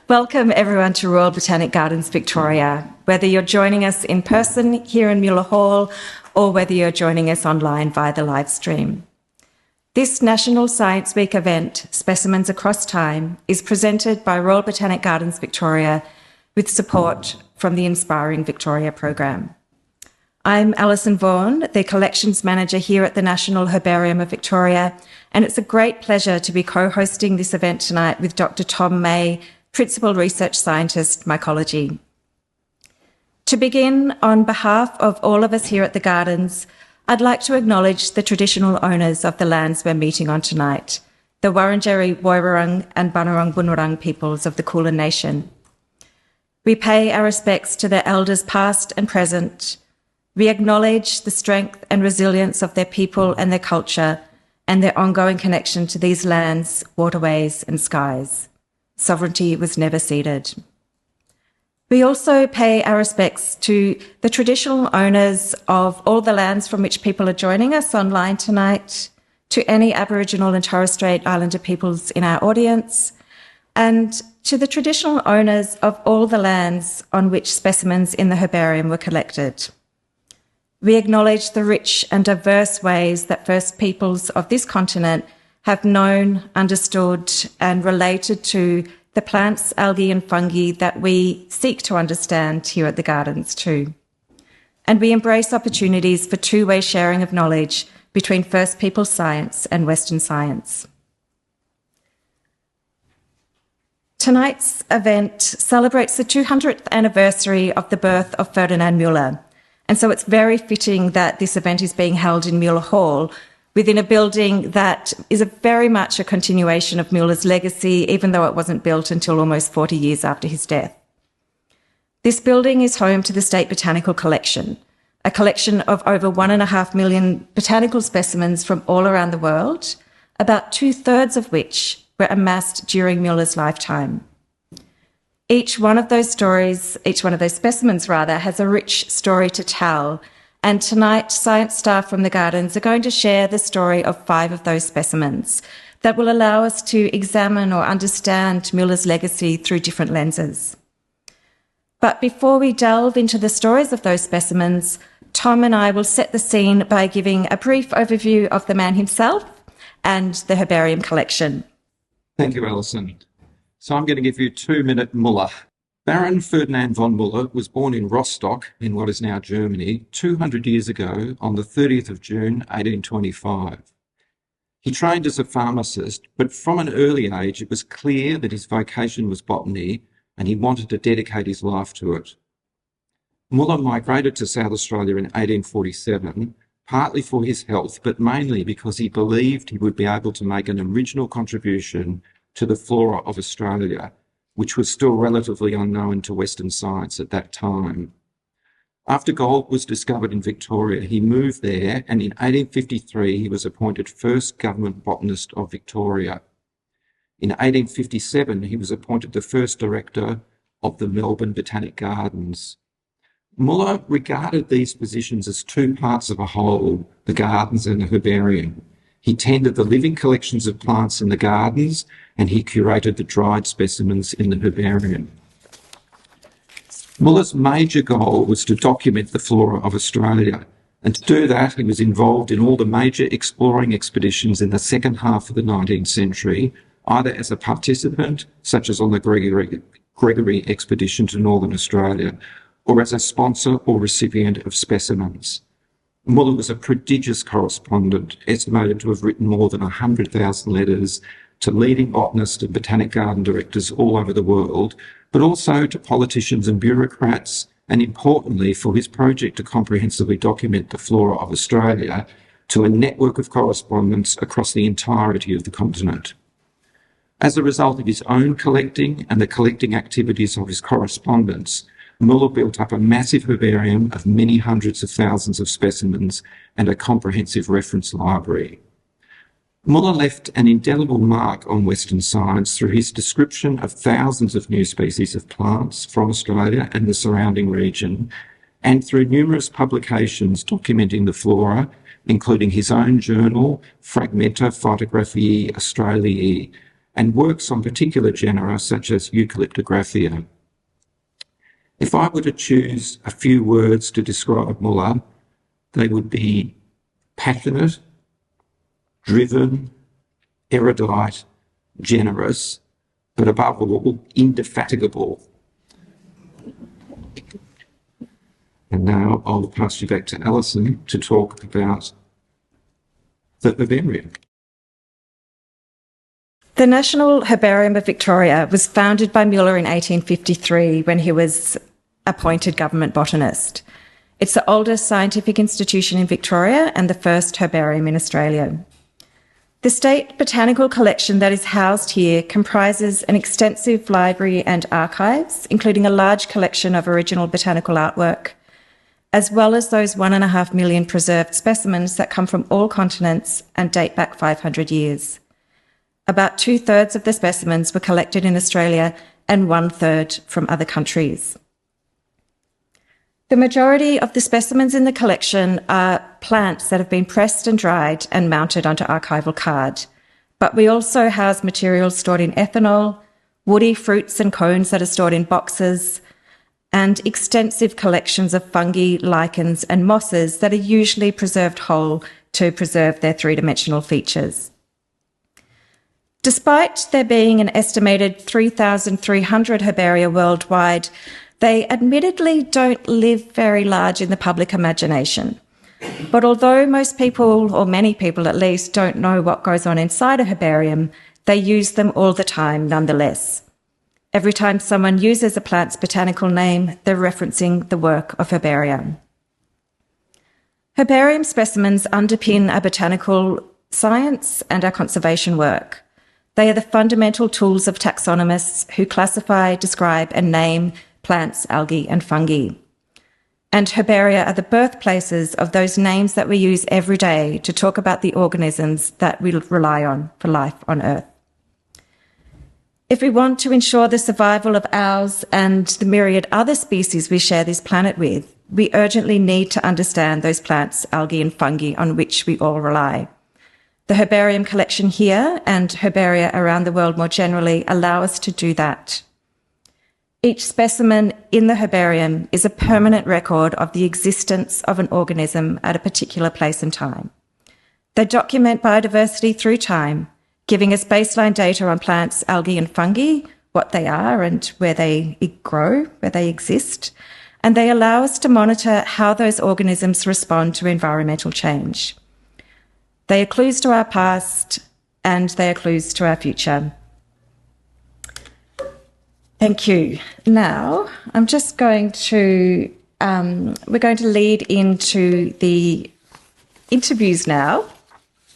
Welcome everyone to Royal Botanic Gardens Victoria, whether you're joining us in person here in Muir Hall or whether you're joining us online via the live stream. This National Science Week event, Specimens Across Time, is presented by Royal Botanic Gardens Victoria with support from the Inspiring Victoria program. I'm Alison Vaughan, the Collections Manager here at the National Herbarium of Victoria, and it's a great pleasure to be co-hosting this event tonight with Dr. Tom May, Principal Research Scientist, Mycology. To begin, on behalf of all of us here at the Gardens, I'd like to acknowledge the traditional owners of the lands we're meeting on tonight, the Wurundjeri Woiwurrung and Bunurong Bunurong peoples of the Kulin Nation. We pay our respects to their elders past and present. We acknowledge the strength and resilience of their people and their culture and their ongoing connection to these lands, waterways and skies. Sovereignty was never ceded. We also pay our respects to the traditional owners of all the lands from which people are joining us online tonight, to any Aboriginal and Torres Strait Islander peoples in our audience, and to the traditional owners of all the lands on which specimens in the herbarium were collected. We acknowledge the rich and diverse ways that First Peoples of this continent have known, understood and related to the plants, algae and fungi that we seek to understand here at the Gardens too. And we embrace opportunities for two-way sharing of knowledge between First Peoples science and Western science. Tonight's event celebrates the 200th anniversary of the birth of Ferdinand Müller. And so it's very fitting that this event is being held in Muir Hall, within a building that is very much a continuation of Müller's legacy, even though it wasn't built until almost 40 years after his death. This building is home to the State Botanical Collection, a collection of over 1.5 million botanical specimens from all around the world, about 2/3 of which were amassed during Müller's lifetime. Each one of those specimens, has a rich story to tell. And tonight, science staff from the Gardens are going to share the story of 5 of those specimens that will allow us to examine or understand Müller's legacy through different lenses. But before we delve into the stories of those specimens, Tom and I will set the scene by giving a brief overview of the man himself and the herbarium collection. Thank you, Alison. So I'm going to give you a 2-minute Müller. Baron Ferdinand von Müller was born in Rostock, in what is now Germany, 200 years ago on the 30th of June, 1825. He trained as a pharmacist, but from an early age it was clear that his vocation was botany and he wanted to dedicate his life to it. Müller migrated to South Australia in 1847, partly for his health, but mainly because he believed he would be able to make an original contribution to the flora of Australia, which was still relatively unknown to Western science at that time. After gold was discovered in Victoria, he moved there, and in 1853 he was appointed first government botanist of Victoria. In 1857 he was appointed the first director of the Melbourne Botanic Gardens. Müller regarded these positions as two parts of a whole, the gardens and the herbarium. He tended the living collections of plants in the gardens and he curated the dried specimens in the herbarium. Müller's major goal was to document the flora of Australia, and to do that he was involved in all the major exploring expeditions in the second half of the 19th century, either as a participant, such as on the Gregory expedition to Northern Australia, or as a sponsor or recipient of specimens. Müller was a prodigious correspondent, estimated to have written more than 100,000 letters to leading botanists and botanic garden directors all over the world, but also to politicians and bureaucrats, and importantly for his project to comprehensively document the flora of Australia, to a network of correspondence across the entirety of the continent. As a result of his own collecting and the collecting activities of his correspondents, Müller built up a massive herbarium of many hundreds of thousands of specimens and a comprehensive reference library. Müller left an indelible mark on Western science through his description of thousands of new species of plants from Australia and the surrounding region, and through numerous publications documenting the flora, including his own journal, Fragmenta Phytographiae Australiae, and works on particular genera such as Eucalyptographia. If I were to choose a few words to describe Muller, they would be passionate, driven, erudite, generous, but above all, indefatigable. And now I'll pass you back to Alison to talk about the herbarium. The National Herbarium of Victoria was founded by Muller in 1853 when he was appointed government botanist. It's the oldest scientific institution in Victoria and the first herbarium in Australia. The state botanical collection that is housed here comprises an extensive library and archives, including a large collection of original botanical artwork, as well as those 1.5 million preserved specimens that come from all continents and date back 500 years. About 2/3 of the specimens were collected in Australia and 1/3 from other countries. The majority of the specimens in the collection are plants that have been pressed and dried and mounted onto archival card. But we also house materials stored in ethanol, woody fruits and cones that are stored in boxes, and extensive collections of fungi, lichens, and mosses that are usually preserved whole to preserve their three-dimensional features. Despite there being an estimated 3,300 herbaria worldwide, they admittedly don't live very large in the public imagination. But although most people, or many people at least, don't know what goes on inside a herbarium, they use them all the time nonetheless. Every time someone uses a plant's botanical name, they're referencing the work of herbaria. Herbarium specimens underpin our botanical science and our conservation work. They are the fundamental tools of taxonomists who classify, describe, and name plants, algae, and fungi. And herbaria are the birthplaces of those names that we use every day to talk about the organisms that we rely on for life on Earth. If we want to ensure the survival of ours and the myriad other species we share this planet with, we urgently need to understand those plants, algae, and fungi on which we all rely. The herbarium collection here and herbaria around the world more generally allow us to do that. Each specimen in the herbarium is a permanent record of the existence of an organism at a particular place and time. They document biodiversity through time, giving us baseline data on plants, algae, and fungi, what they are and where they grow, where they exist, and they allow us to monitor how those organisms respond to environmental change. They are clues to our past and they are clues to our future. Thank you. Now, I'm just going to, we're going to lead into the interviews now.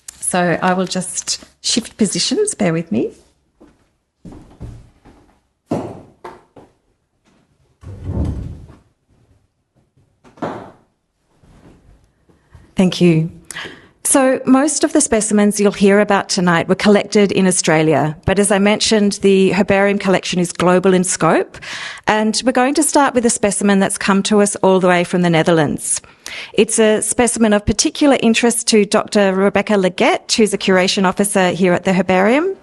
So I will just shift positions, bear with me. Thank you. So most of the specimens you'll hear about tonight were collected in Australia, but as I mentioned, the herbarium collection is global in scope, and we're going to start with a specimen that's come to us all the way from the Netherlands. It's a specimen of particular interest to Dr. Rebecca Leggett, who's a curation officer here at the herbarium.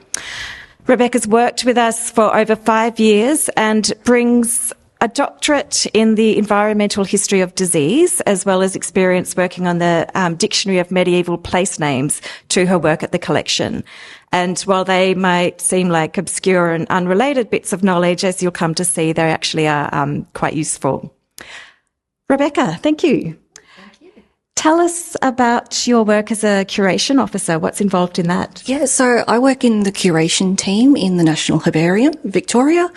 Rebecca's worked with us for over 5 years and brings a doctorate in the environmental history of disease, as well as experience working on the Dictionary of Medieval Place Names to her work at the collection. And while they might seem like obscure and unrelated bits of knowledge, as you'll come to see, they actually are quite useful. Rebecca, thank you. Tell us about your work as a curation officer. What's involved in that? Yeah, so I work in the curation team in the National Herbarium, Victoria,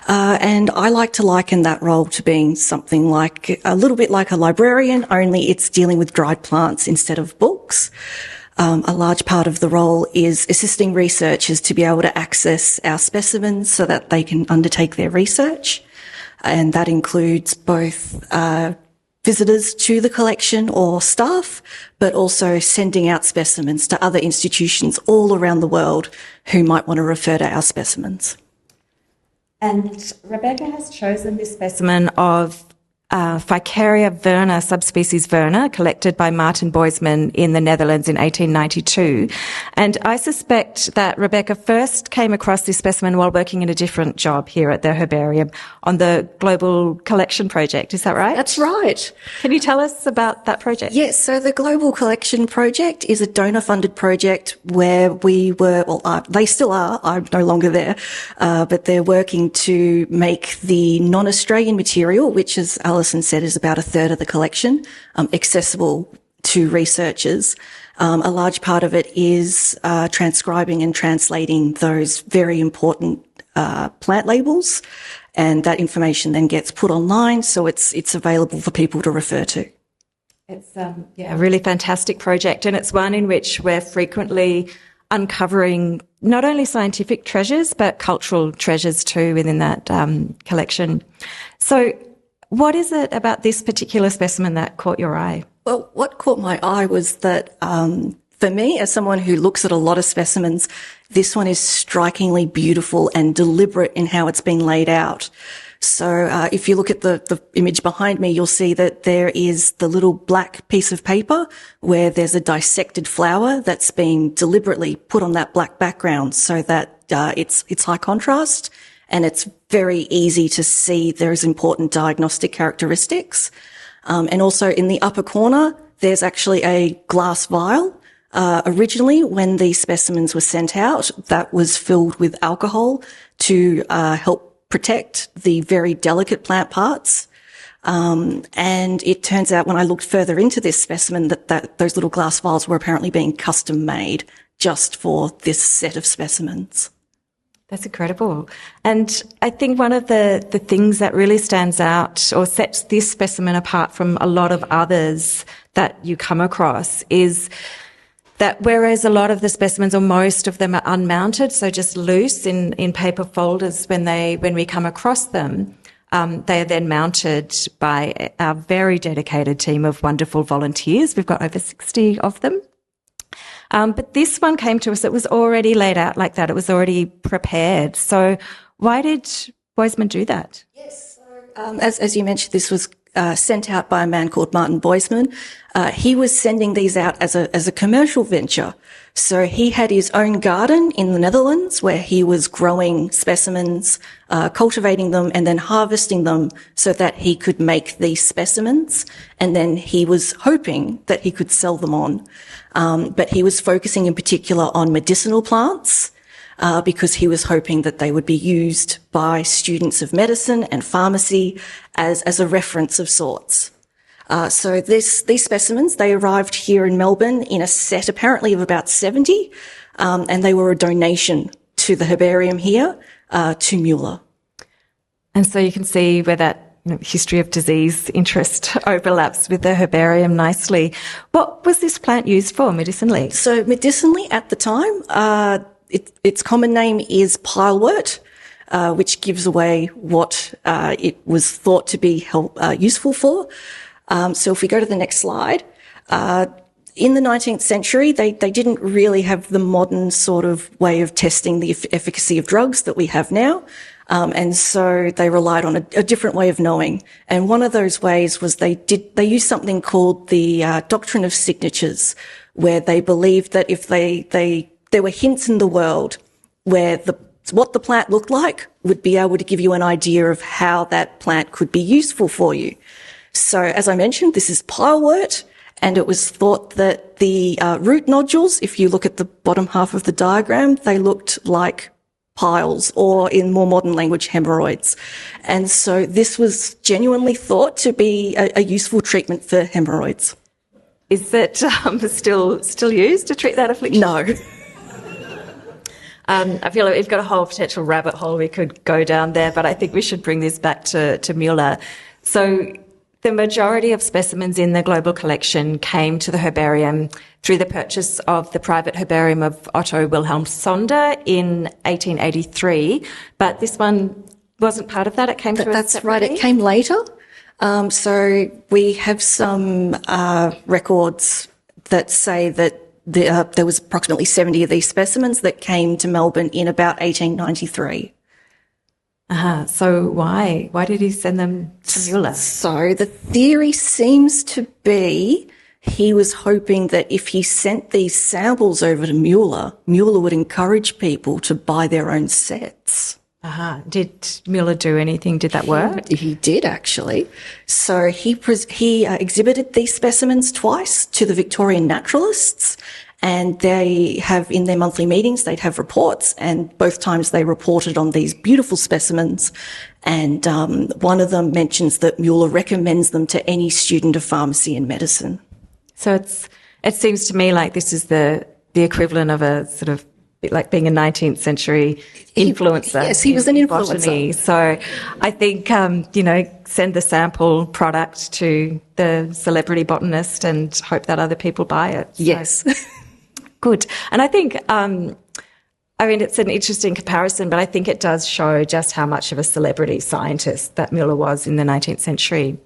and I like to liken that role to being something like, a little bit like a librarian, only it's dealing with dried plants instead of books. A large part of the role is assisting researchers to be able to access our specimens so that they can undertake their research, and that includes both visitors to the collection or staff, but also sending out specimens to other institutions all around the world who might want to refer to our specimens. And Rebecca has chosen this specimen of Ficaria verna, subspecies verna, collected by Martin Boisman in the Netherlands in 1892. And I suspect that Rebecca first came across this specimen while working in a different job here at the herbarium on the Global Collection Project. Is that right? That's right. Can you tell us about that project? Yes, so the Global Collection Project is a donor-funded project where we were, they still are, I'm no longer there, but they're working to make the non-Australian material, which is Alison said is about a third of the collection, accessible to researchers. A large part of it is transcribing and translating those very important plant labels, and that information then gets put online, so it's available for people to refer to. It's a really fantastic project, and it's one in which we're frequently uncovering not only scientific treasures but cultural treasures too within that collection. So what is it about this particular specimen that caught your eye? Well, what caught my eye was that for me, as someone who looks at a lot of specimens, this one is strikingly beautiful and deliberate in how it's been laid out. So if you look at the image behind me, you'll see that there is the little black piece of paper where there's a dissected flower that's been deliberately put on that black background so that it's high contrast. And it's very easy to see there's important diagnostic characteristics. And also in the upper corner, there's actually a glass vial. Originally, when these specimens were sent out, that was filled with alcohol to help protect the very delicate plant parts. And it turns out when I looked further into this specimen that those little glass vials were apparently being custom made just for this set of specimens. That's incredible. And I think one of the things that really stands out or sets this specimen apart from a lot of others that you come across is that whereas a lot of the specimens or most of them are unmounted, so just loose in paper folders when we come across them, they are then mounted by our very dedicated team of wonderful volunteers. We've got over 60 of them. But this one came to us, it was already laid out like that. It was already prepared. So why did Boisman do that? Yes. So, as you mentioned, this was sent out by a man called Martin Boisman. He was sending these out as a commercial venture. So he had his own garden in the Netherlands where he was growing specimens, cultivating them and then harvesting them so that he could make these specimens. And then he was hoping that he could sell them on. But he was focusing in particular on medicinal plants, because he was hoping that they would be used by students of medicine and pharmacy as a reference of sorts. So these specimens, they arrived here in Melbourne in a set apparently of about 70, and they were a donation to the herbarium here, to Mueller. And so you can see where that history of disease interest overlaps with the herbarium nicely. What was this plant used for medicinally? So medicinally at the time, its common name is pilewort, which gives away what it was thought to be useful for. So if we go to the next slide, in the 19th century, they didn't really have the modern sort of way of testing the efficacy of drugs that we have now. And so they relied on a different way of knowing. And one of those ways was they used something called the doctrine of signatures, where they believed that if there were hints in the world where what the plant looked like would be able to give you an idea of how that plant could be useful for you. So as I mentioned, this is pilewort, and it was thought that the root nodules, if you look at the bottom half of the diagram, they looked like piles, or in more modern language, hemorrhoids. And so this was genuinely thought to be a useful treatment for hemorrhoids. Is it still used to treat that affliction? No. I feel like we've got a whole potential rabbit hole we could go down there, but I think we should bring this back to Mueller. So the majority of specimens in the global collection came to the herbarium through the purchase of the private herbarium of Otto Wilhelm Sonder in 1883, but this one wasn't part of that. It came to us That's separately. right. It came later. So we have some records that say that there was approximately 70 of these specimens that came to Melbourne in about 1893. So why? Why did he send them to Mueller? So the theory seems to be he was hoping that if he sent these samples over to Mueller, Mueller would encourage people to buy their own sets. Did Mueller do anything? Did that work? He did, actually. So he exhibited these specimens twice to the Victorian naturalists, and they have, in their monthly meetings, they'd have reports, and both times they reported on these beautiful specimens. And one of them mentions that Mueller recommends them to any student of pharmacy and medicine. So it seems to me like this is the equivalent of a sort of bit like being a 19th century influencer. Yes, he was an influencer. Botany. So I think, send the sample product to the celebrity botanist and hope that other people buy it. So, Yes. good. And I think, it's an interesting comparison, but I think it does show just how much of a celebrity scientist that Mueller was in the 19th century.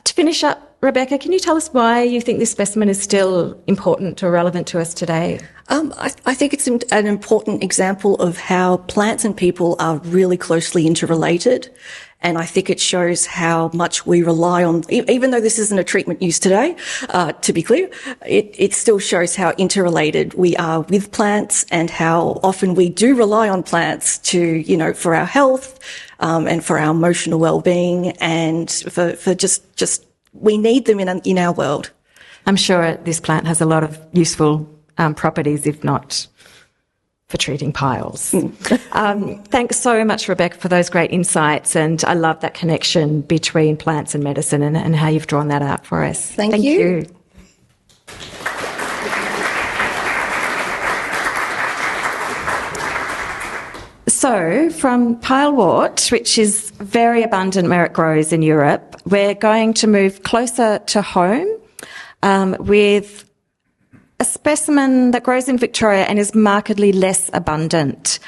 To finish up, Rebecca, can you tell us why you think this specimen is still important or relevant to us today? I think it's an important example of how plants and people are really closely interrelated. And I think it shows how much we rely on, even though this isn't a treatment used today, to be clear, it still shows how interrelated we are with plants and how often we do rely on plants to, for our health, and for our emotional well-being and for just we need them in our world. I'm sure this plant has a lot of useful properties, if not for treating piles. Thanks so much, Rebecca, for those great insights. And I love that connection between plants and medicine and how you've drawn that out for us. Thank you. So from pilewort, which is very abundant where it grows in Europe, we're going to move closer to home with a specimen that grows in Victoria and is markedly less abundant.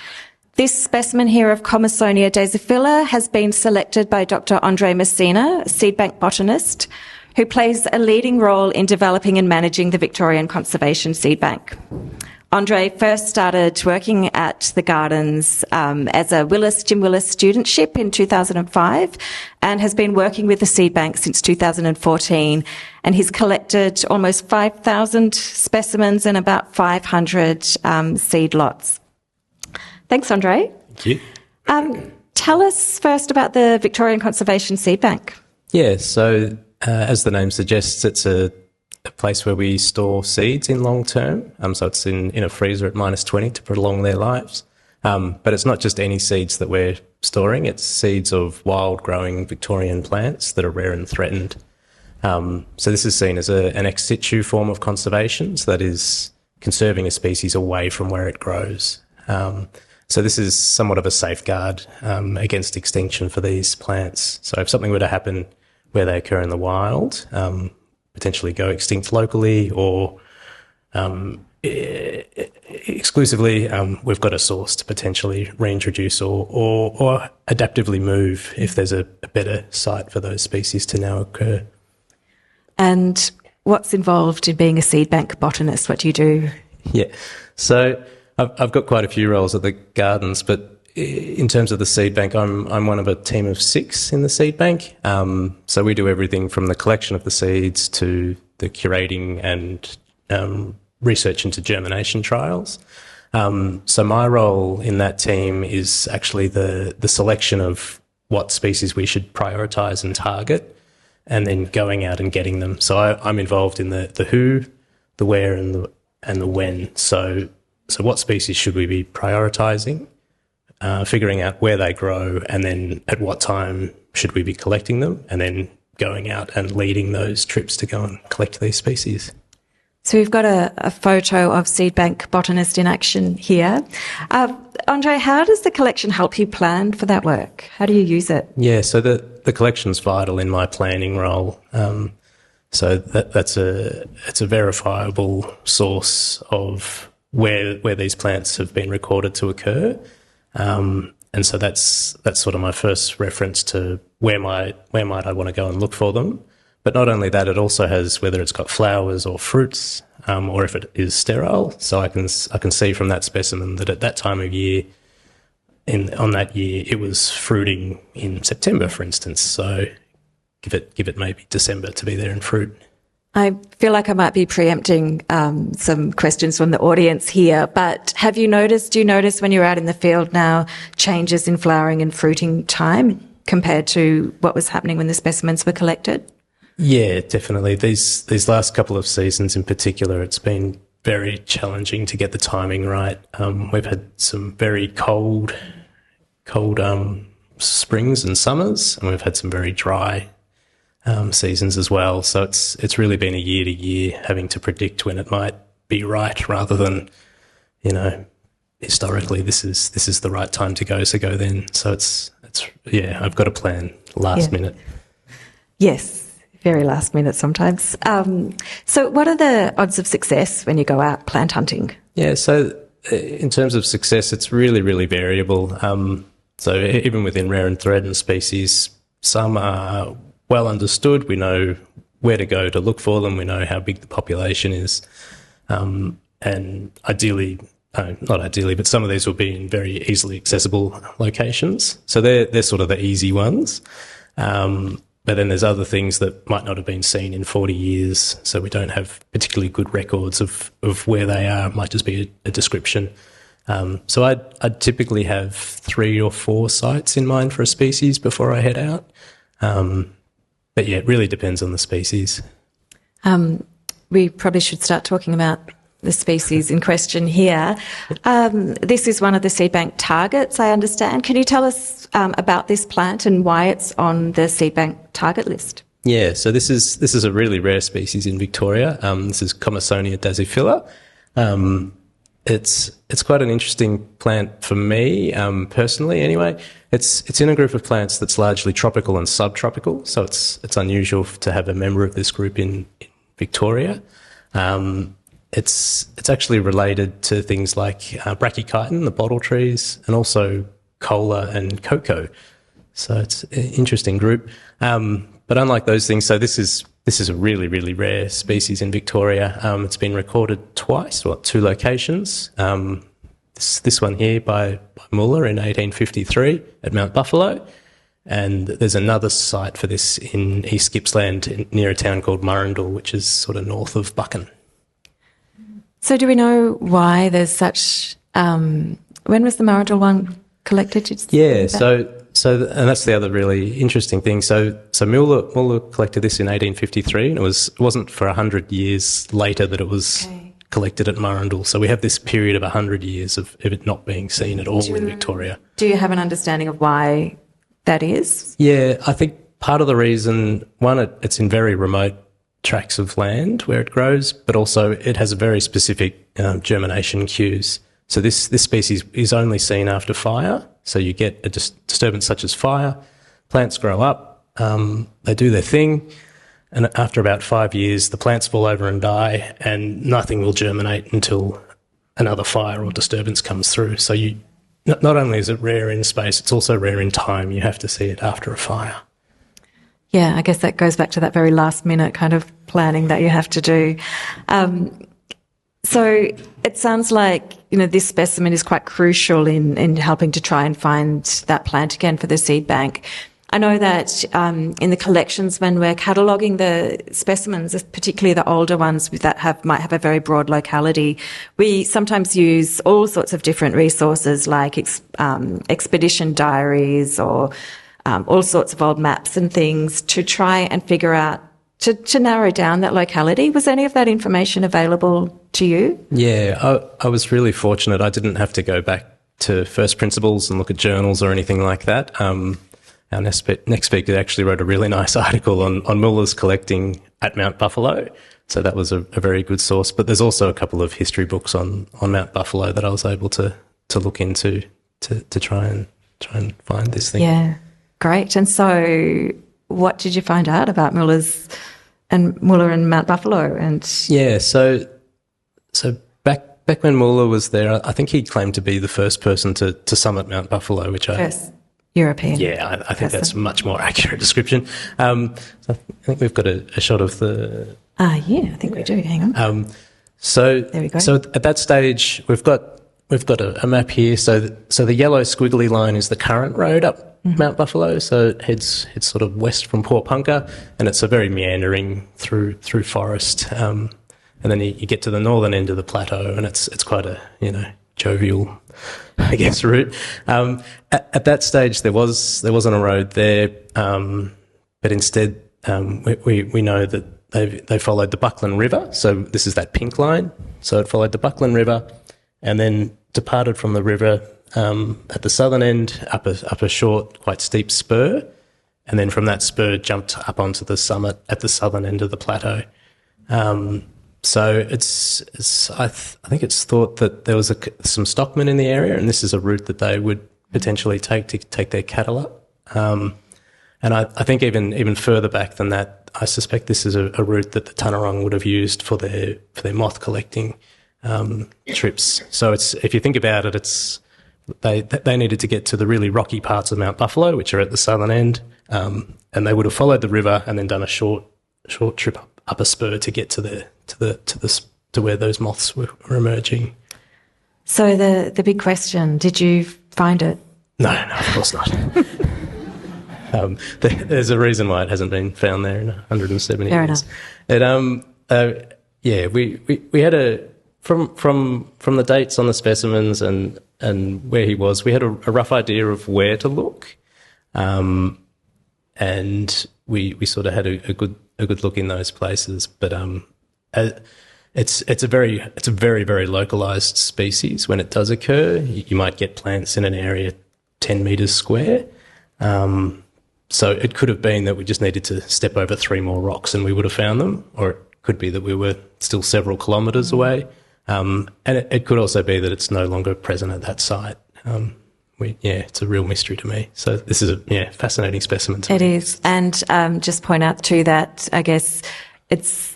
This specimen here of Commersonia dasyphila has been selected by Dr. Andre Messina, a seed bank botanist, who plays a leading role in developing and managing the Victorian Conservation Seed Bank. Andre first started working at the Gardens as a Jim Willis studentship in 2005 and has been working with the seed bank since 2014, and he's collected almost 5,000 specimens and about 500 seed lots. Thanks, Andre. Thank you. Tell us first about the Victorian Conservation Seed Bank. Yeah, so as the name suggests, it's a place where we store seeds in long term. So it's in a freezer at -20 to prolong their lives. But it's not just any seeds that we're storing, it's seeds of wild growing Victorian plants that are rare and threatened. So this is seen as an ex situ form of conservation, so that is conserving a species away from where it grows. So this is somewhat of a safeguard against extinction for these plants. So if something were to happen where they occur in the wild, potentially go extinct locally or exclusively, we've got a source to potentially reintroduce or adaptively move if there's a better site for those species to now occur. And what's involved in being a seed bank botanist? What do you do? Yeah, so I've got quite a few roles at the Gardens, but in terms of the seed bank, I'm one of a team of 6 in the seed bank. So we do everything from the collection of the seeds to the curating and research into germination trials. So my role in that team is actually the selection of what species we should prioritise and target, and then going out and getting them. So I'm involved in the who, the where, and the when. So what species should we be prioritising? Figuring out where they grow, and then at what time should we be collecting them, and then going out and leading those trips to go and collect these species. So we've got a photo of seed bank botanist in action here. Andre, how does the collection help you plan for that work? How do you use it? Yeah, so the collection's vital in my planning role. So it's a verifiable source of where these plants have been recorded to occur. And so that's sort of my first reference to where might I want to go and look for them. But not only that, it also has whether it's got flowers or fruits, or if it is sterile. So I can see from that specimen that at that time of year, on that year, it was fruiting in September, for instance. So give it maybe December to be there in fruit. I feel like I might be preempting some questions from the audience here, but do you notice when you're out in the field now changes in flowering and fruiting time compared to what was happening when the specimens were collected? Yeah, definitely. These last couple of seasons in particular, it's been very challenging to get the timing right. We've had some very cold springs and summers, and we've had some very dry seasons as well. So it's really been a year to year having to predict when it might be right, rather than, historically this is the right time to go, so go then. So it's I've got a plan last minute. Yes, very last minute sometimes. So what are the odds of success when you go out plant hunting? Yeah, so in terms of success, it's really, really variable. So even within rare and threatened species, some are well understood. We know where to go to look for them. We know how big the population is. And ideally, not ideally, but some of these will be in very easily accessible locations. So they're sort of the easy ones. But then there's other things that might not have been seen in 40 years. So we don't have particularly good records of where they are. It might just be a description. So I'd typically have 3 or 4 sites in mind for a species before I head out. But yeah, it really depends on the species. We probably should start talking about the species in question here. This is one of the seed bank targets, I understand. Can you tell us about this plant and why it's on the seed bank target list? Yeah, so this is a really rare species in Victoria. This is Commersonia dasyphila. It's quite an interesting plant for me, personally anyway. It's in a group of plants that's largely tropical and subtropical, so it's unusual to have a member of this group in Victoria. It's actually related to things like brachychiton, the bottle trees, and also cola and cocoa. So it's an interesting group. But unlike those things, so this is a really, really rare species in Victoria. It's been recorded twice, 2 locations. This one here by Muller in 1853 at Mount Buffalo. And there's another site for this in East Gippsland near a town called Murrindal, which is sort of north of Buchan. So do we know why there's such... when was the Murrindal one collected? Yeah, and that's the other really interesting thing. So Muller collected this in 1853, and it wasn't for 100 years later that it was collected at Murrindal. So we have this period of 100 years of it not being seen at all in Victoria. Do you have an understanding of why that is? Yeah, I think part of the reason, one, it's in very remote tracts of land where it grows, but also it has a very specific germination cues. So this species is only seen after fire. So you get a disturbance such as fire, plants grow up, they do their thing, and after about 5 years, the plants fall over and die, and nothing will germinate until another fire or disturbance comes through. So not only is it rare in space, it's also rare in time. You have to see it after a fire. Yeah, I guess that goes back to that very last minute kind of planning that you have to do. So it sounds like, this specimen is quite crucial in helping to try and find that plant again for the seed bank. I know that in the collections, when we're cataloguing the specimens, particularly the older ones that might have a very broad locality, we sometimes use all sorts of different resources like expedition diaries or all sorts of old maps and things to try and figure out, to narrow down that locality. Was any of that information available to you? Yeah, I was really fortunate. I didn't have to go back to first principles and look at journals or anything like that. Our next speaker actually wrote a really nice article on Muller's collecting at Mount Buffalo. So that was a very good source. But there's also a couple of history books on Mount Buffalo that I was able to look into to try and find this thing. Yeah, great. And so what did you find out about Muller and Mount Buffalo? And yeah, so back when Muller was there, I think he claimed to be the first person to summit Mount Buffalo, which first European. Yeah, I think that's a much more accurate description. So I think we've got a shot of the... yeah, I think we do. Hang on. So there we go. So at that stage, we've got we've got a map here. So the yellow squiggly line is the current road up Mount Buffalo. So it heads sort of west from Port Punker, and it's a very meandering through forest. And then you get to the northern end of the plateau, and it's quite a jovial, I guess, route. At that stage, there wasn't a road there, but instead we know that they followed the Buckland River. So this is that pink line. So it followed the Buckland River, and then departed from the river at the southern end up a short, quite steep spur, and then from that spur jumped up onto the summit at the southern end of the plateau. So I think it's thought that there was some stockmen in the area, and this is a route that they would potentially take to take their cattle up. And I think even further back than that, I suspect this is a route that the Tanarong would have used for their moth collecting trips. So if you think about it, they needed to get to the really rocky parts of Mount Buffalo, which are at the southern end, and they would have followed the river and then done a short trip up a spur to get to where those moths were emerging. So the big question: did you find it? No, of course not. There's a reason why it hasn't been found there in 170 Fair years. enough. We had from the dates on the specimens and where he was, we had a rough idea of where to look, and we sort of had a good look in those places. But it's a very very localized species. When it does occur, you might get plants in an area 10 metres square. So it could have been that we just needed to step over 3 more rocks and we would have found them, or it could be that we were still several kilometres away. And it could also be that it's no longer present at that site. It's a real mystery to me. So this is a fascinating specimen to me. It is. And just point out too that I guess it's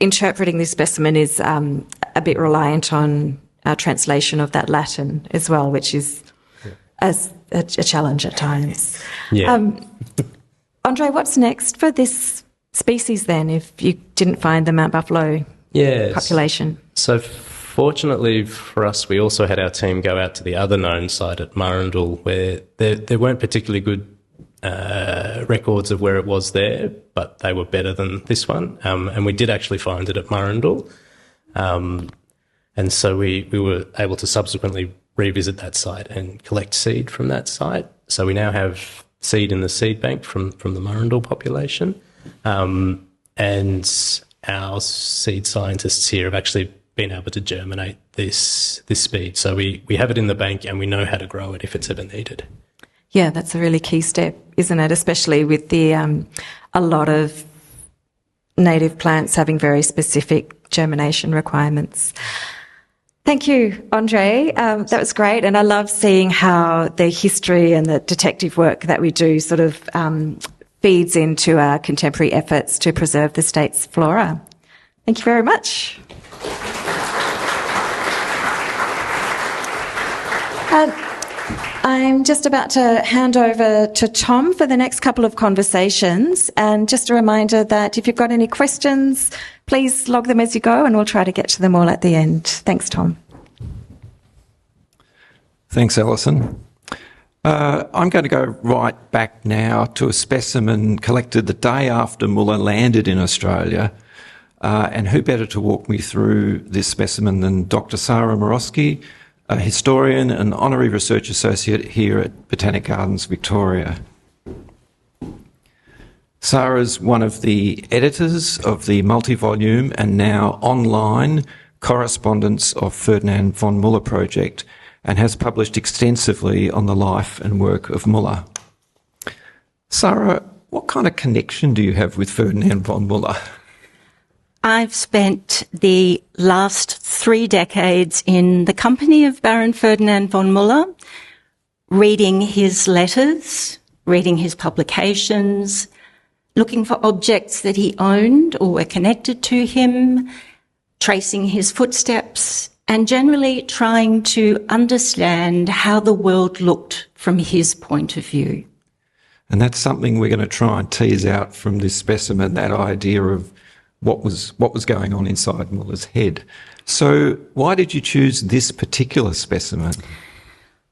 interpreting this specimen is a bit reliant on a translation of that Latin as well, which is a challenge at times. Yeah. Andre, what's next for this species then if you didn't find the Mount Buffalo population? So fortunately for us, we also had our team go out to the other known site at Murrindal, where there weren't particularly good records of where it was there, but they were better than this one. And we did actually find it at Murrindal. And so we were able to subsequently revisit that site and collect seed from that site. So we now have seed in the seed bank from the Murrindal population. And our seed scientists here have actually been able to germinate this seed. So we have it in the bank and we know how to grow it if it's ever needed. Yeah, that's a really key step, isn't it? Especially with the a lot of native plants having very specific germination requirements. Thank you, Andre. That was great. And I love seeing how the history and the detective work that we do sort of feeds into our contemporary efforts to preserve the state's flora. Thank you very much. I'm just about to hand over to Tom for the next couple of conversations. And just a reminder that if you've got any questions, please log them as you go and we'll try to get to them all at the end. Thanks, Tom. Thanks, Alison. I'm going to go right back now to a specimen collected the day after Muller landed in Australia. And who better to walk me through this specimen than Dr. Sarah Morosky, a historian and honorary research associate here at Botanic Gardens, Victoria. Sarah's one of the editors of the multi-volume and now online Correspondence of Ferdinand von Muller project and has published extensively on the life and work of Muller. Sarah, what kind of connection do you have with Ferdinand von Muller? I've spent the last 3 decades in the company of Baron Ferdinand von Muller, reading his letters, reading his publications, looking for objects that he owned or were connected to him, tracing his footsteps, and generally trying to understand how the world looked from his point of view. And that's something we're going to try and tease out from this specimen, that idea of what was going on inside Muller's head. So why did you choose this particular specimen?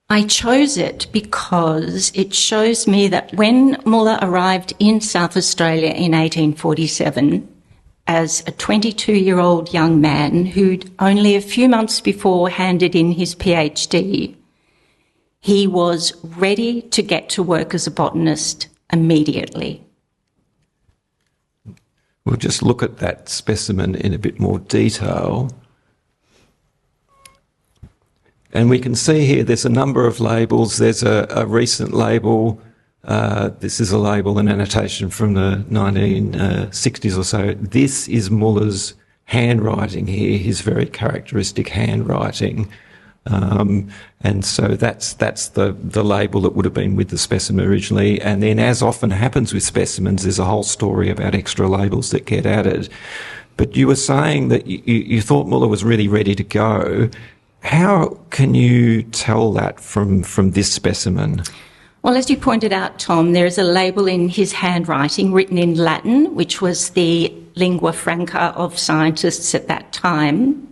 I chose it because it shows me that when Muller arrived in South Australia in 1847, as a 22-year-old young man who'd only a few months before handed in his PhD, he was ready to get to work as a botanist immediately. We'll just look at that specimen in a bit more detail. And we can see here there's a number of labels. There's a recent label. This is a label, an annotation from the 1960s or so. This is Muller's handwriting here, his very characteristic handwriting. And so that's the label that would have been with the specimen originally. And then, as often happens with specimens, there's a whole story about extra labels that get added. But you were saying that you thought Muller was really ready to go. How can you tell that from this specimen? Well, as you pointed out, Tom, there is a label in his handwriting written in Latin, which was the lingua franca of scientists at that time.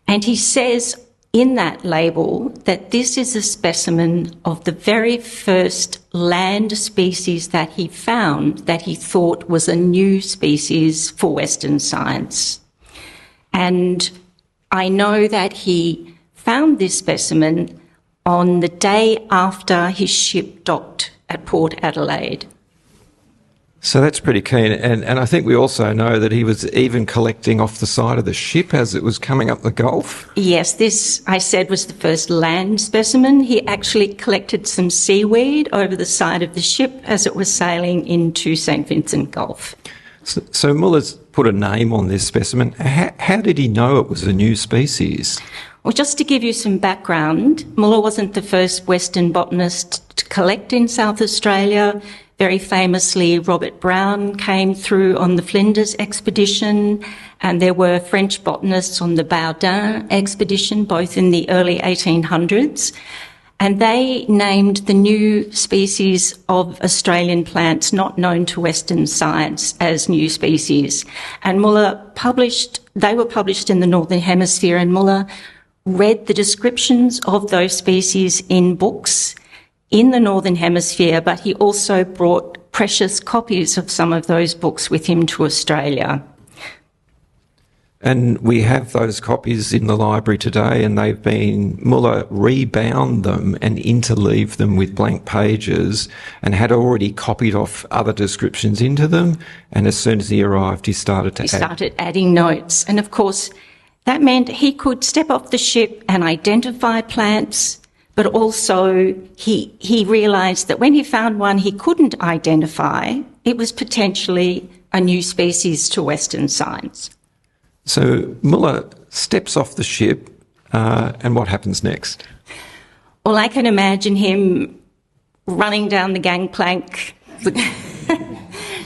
And he says in that label that this is a specimen of the very first land species that he found that he thought was a new species for Western science. And I know that he found this specimen on the day after his ship docked at Port Adelaide. So that's pretty keen. And I think we also know that he was even collecting off the side of the ship as it was coming up the Gulf. Yes, this, I said, was the first land specimen. He actually collected some seaweed over the side of the ship as it was sailing into St. Vincent Gulf. So Muller's put a name on this specimen. How did he know it was a new species? Well, just to give you some background, Muller wasn't the first Western botanist to collect in South Australia. Very famously, Robert Brown came through on the Flinders expedition, and there were French botanists on the Baudin expedition, both in the early 1800s. And they named the new species of Australian plants not known to Western science as new species. And Muller they were published in the Northern Hemisphere, and Muller read the descriptions of those species in books in the Northern Hemisphere, but he also brought precious copies of some of those books with him to Australia. And we have those copies in the library today, and Muller rebound them and interleaved them with blank pages and had already copied off other descriptions into them. And as soon as he arrived, he started adding notes. And of course, that meant he could step off the ship and identify plants, but also he realised that when he found one he couldn't identify, it was potentially a new species to Western science. So Muller steps off the ship, and what happens next? Well, I can imagine him running down the gangplank,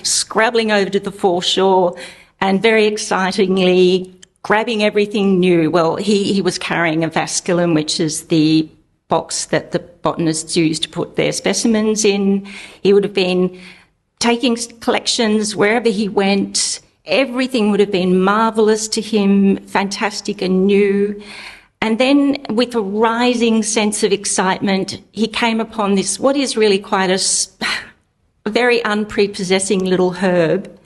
scrabbling over to the foreshore, and very excitingly grabbing everything new. Well, he was carrying a vasculum, which is the box that the botanists use to put their specimens in. He would have been taking collections wherever he went. Everything would have been marvellous to him, fantastic and new. And then with a rising sense of excitement, he came upon this, what is really quite a very unprepossessing little herb.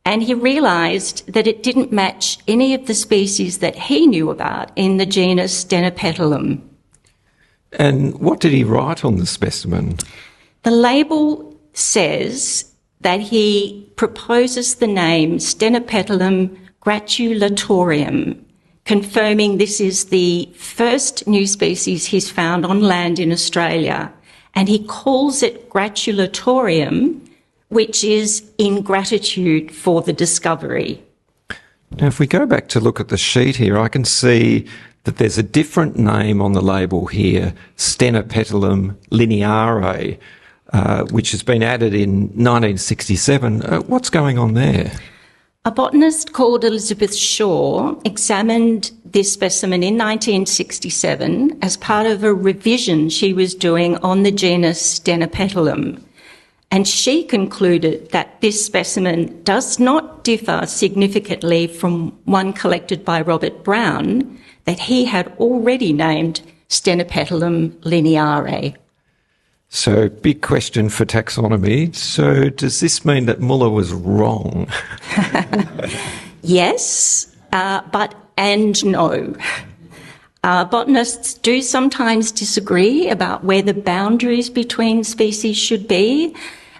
And he realised that it didn't match any of the species that he knew about in the genus Stenopetalum. And what did he write on the specimen? The label says that he proposes the name Stenopetalum gratulatorium, confirming this is the first new species he's found on land in Australia. And he calls it gratulatorium, which is in gratitude for the discovery. Now, if we go back to look at the sheet here, I can see that there's a different name on the label here, Stenopetalum lineare, which has been added in 1967. What's going on there? A botanist called Elizabeth Shaw examined this specimen in 1967 as part of a revision she was doing on the genus Stenopetalum. And she concluded that this specimen does not differ significantly from one collected by Robert Brown that he had already named Stenopetalum lineare. So, big question for taxonomy. So, does this mean that Muller was wrong? Yes, and no. Botanists do sometimes disagree about where the boundaries between species should be,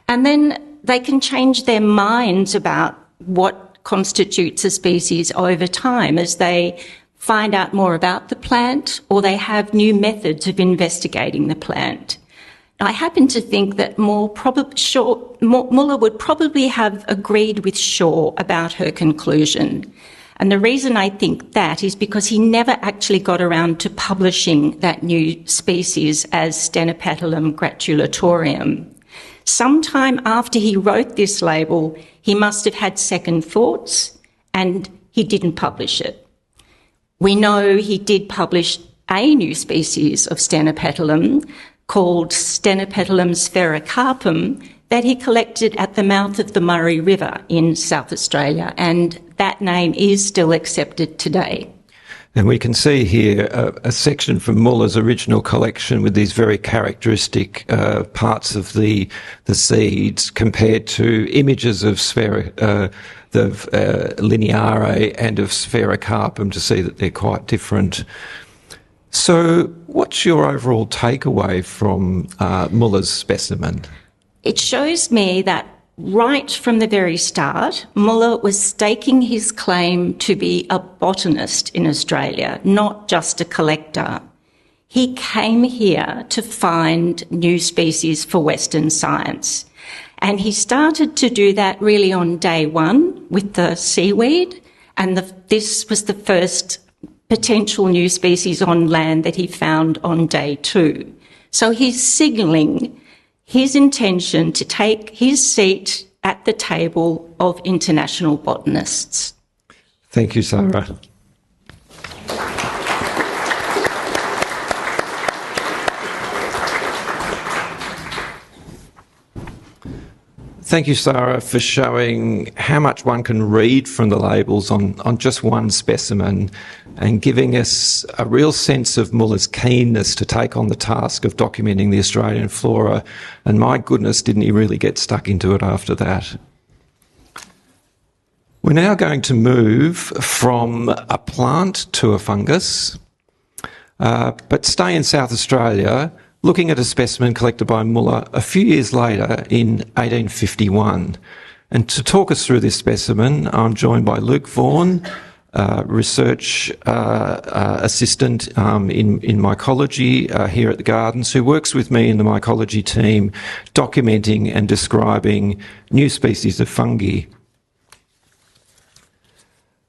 and then they can change their minds about what constitutes a species over time as they find out more about the plant or they have new methods of investigating the plant. I happen to think that Muller would probably have agreed with Shaw about her conclusion. And the reason I think that is because he never actually got around to publishing that new species as Stenopetalum gratulatorium. Sometime after he wrote this label, he must have had second thoughts and he didn't publish it. We know he did publish a new species of Stenopetalum called Stenopetalum sphaerocarpum that he collected at the mouth of the Murray River in South Australia, and that name is still accepted today. And we can see here a section from Muller's original collection with these very characteristic parts of the seeds compared to images of lineare and of sphaerocarpum to see that they're quite different. So what's your overall takeaway from Muller's specimen? It shows me that right from the very start, Muller was staking his claim to be a botanist in Australia, not just a collector. He came here to find new species for Western science. And he started to do that really on day one with the seaweed. And this was the first potential new species on land that he found on day two. So he's signalling his intention to take his seat at the table of international botanists. Thank you, Sarah. Thank you, Sarah, for showing how much one can read from the labels on just one specimen and giving us a real sense of Muller's keenness to take on the task of documenting the Australian flora. And my goodness, didn't he really get stuck into it after that? We're now going to move from a plant to a fungus, but stay in South Australia, looking at a specimen collected by Muller a few years later in 1851. And to talk us through this specimen, I'm joined by Luke Vaughan, research assistant in mycology here at the Gardens, who works with me in the mycology team documenting and describing new species of fungi.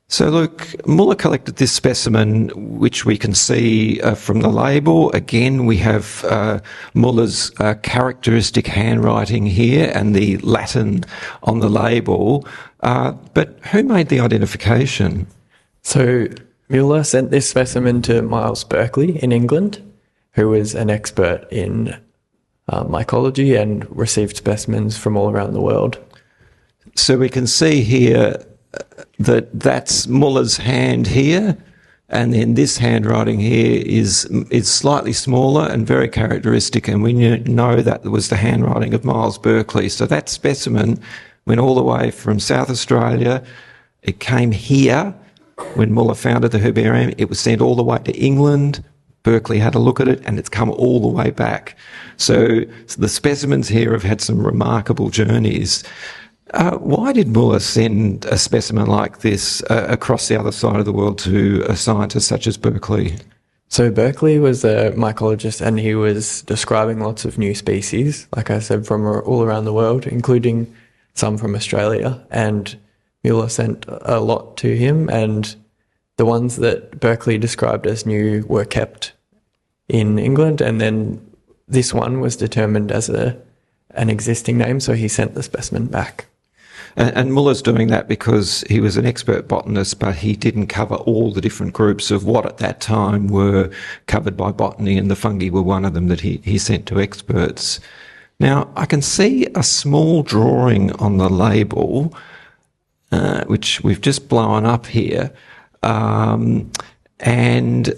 So, Luke, Muller collected this specimen, which we can see from the label. Again, we have Muller's characteristic handwriting here and the Latin on the label. But who made the identification? So, Muller sent this specimen to Miles Berkeley in England, who was an expert in mycology and received specimens from all around the world. So we can see here that's Muller's hand here, and then this handwriting here is slightly smaller and very characteristic, and we know that was the handwriting of Miles Berkeley. So that specimen went all the way from South Australia. It came here when Muller founded the herbarium. It was sent all the way to England. Berkeley had a look at it, and it's come all the way back. So the specimens here have had some remarkable journeys. Why did Muller send a specimen like this across the other side of the world to a scientist such as Berkeley? So Berkeley was a mycologist, and he was describing lots of new species, like I said, from all around the world, including some from Australia. And Muller sent a lot to him, and the ones that Berkeley described as new were kept in England, and then this one was determined as an existing name, so he sent the specimen back. And Muller's doing that because he was an expert botanist, but he didn't cover all the different groups of what at that time were covered by botany, and the fungi were one of them that he sent to experts. Now, I can see a small drawing on the label, which we've just blown up here. And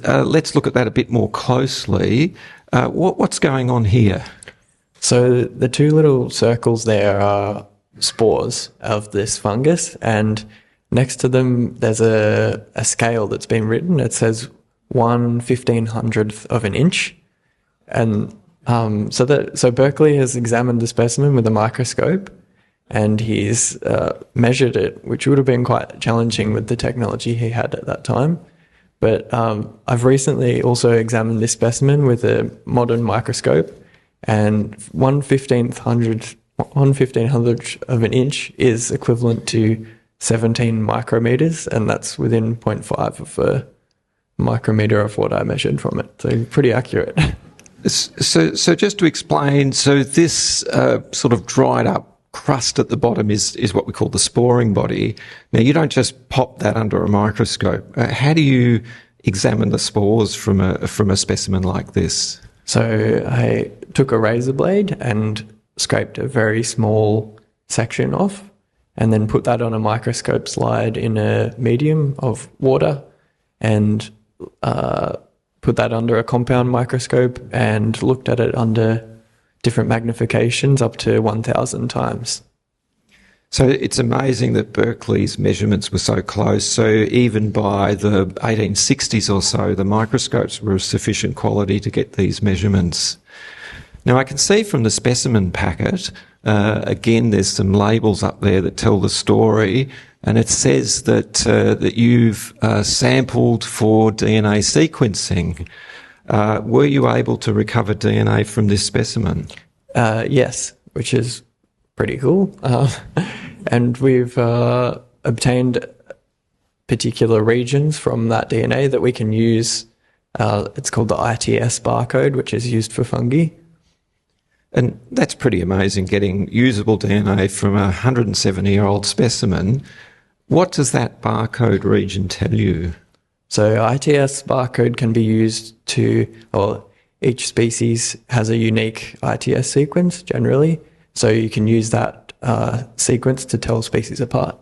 let's look at that a bit more closely. What's going on here? So the two little circles there are spores of this fungus, and next to them there's a scale that's been written. It says 1/1500th of an inch. And so Berkeley has examined the specimen with a microscope, and he's measured it, which would have been quite challenging with the technology he had at that time. But I've recently also examined this specimen with a modern microscope, and 1/1500th of an inch is equivalent to 17 micrometers, and that's within 0.5 of a micrometer of what I measured from it. So pretty accurate. So just to explain, so this sort of dried up crust at the bottom is what we call the sporing body. Now, you don't just pop that under a microscope. How do you examine the spores from a specimen like this? So I took a razor blade and scraped a very small section off, and then put that on a microscope slide in a medium of water, and put that under a compound microscope and looked at it under different magnifications up to 1,000 times. So it's amazing that Berkeley's measurements were so close. So even by the 1860s or so, the microscopes were of sufficient quality to get these measurements. Now, I can see from the specimen packet, again, there's some labels up there that tell the story, and it says that you've sampled for DNA sequencing. Were you able to recover DNA from this specimen? Yes, which is pretty cool. And we've obtained particular regions from that DNA that we can use. It's called the ITS barcode, which is used for fungi. And that's pretty amazing, getting usable DNA from a 170-year-old specimen. What does that barcode region tell you? So ITS barcode can be used each species has a unique ITS sequence generally, so you can use that sequence to tell species apart.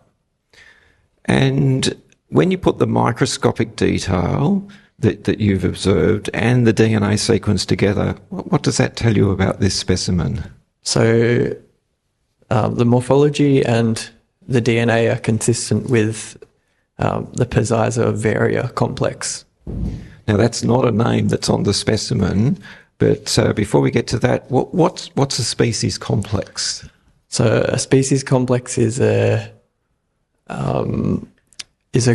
And when you put the microscopic detail that you've observed and the DNA sequence together, what does that tell you about this specimen? So the morphology and the DNA are consistent with the Pisiza varia complex. Now, that's not a name that's on the specimen, but before we get to that, what's a species complex? So a species complex is a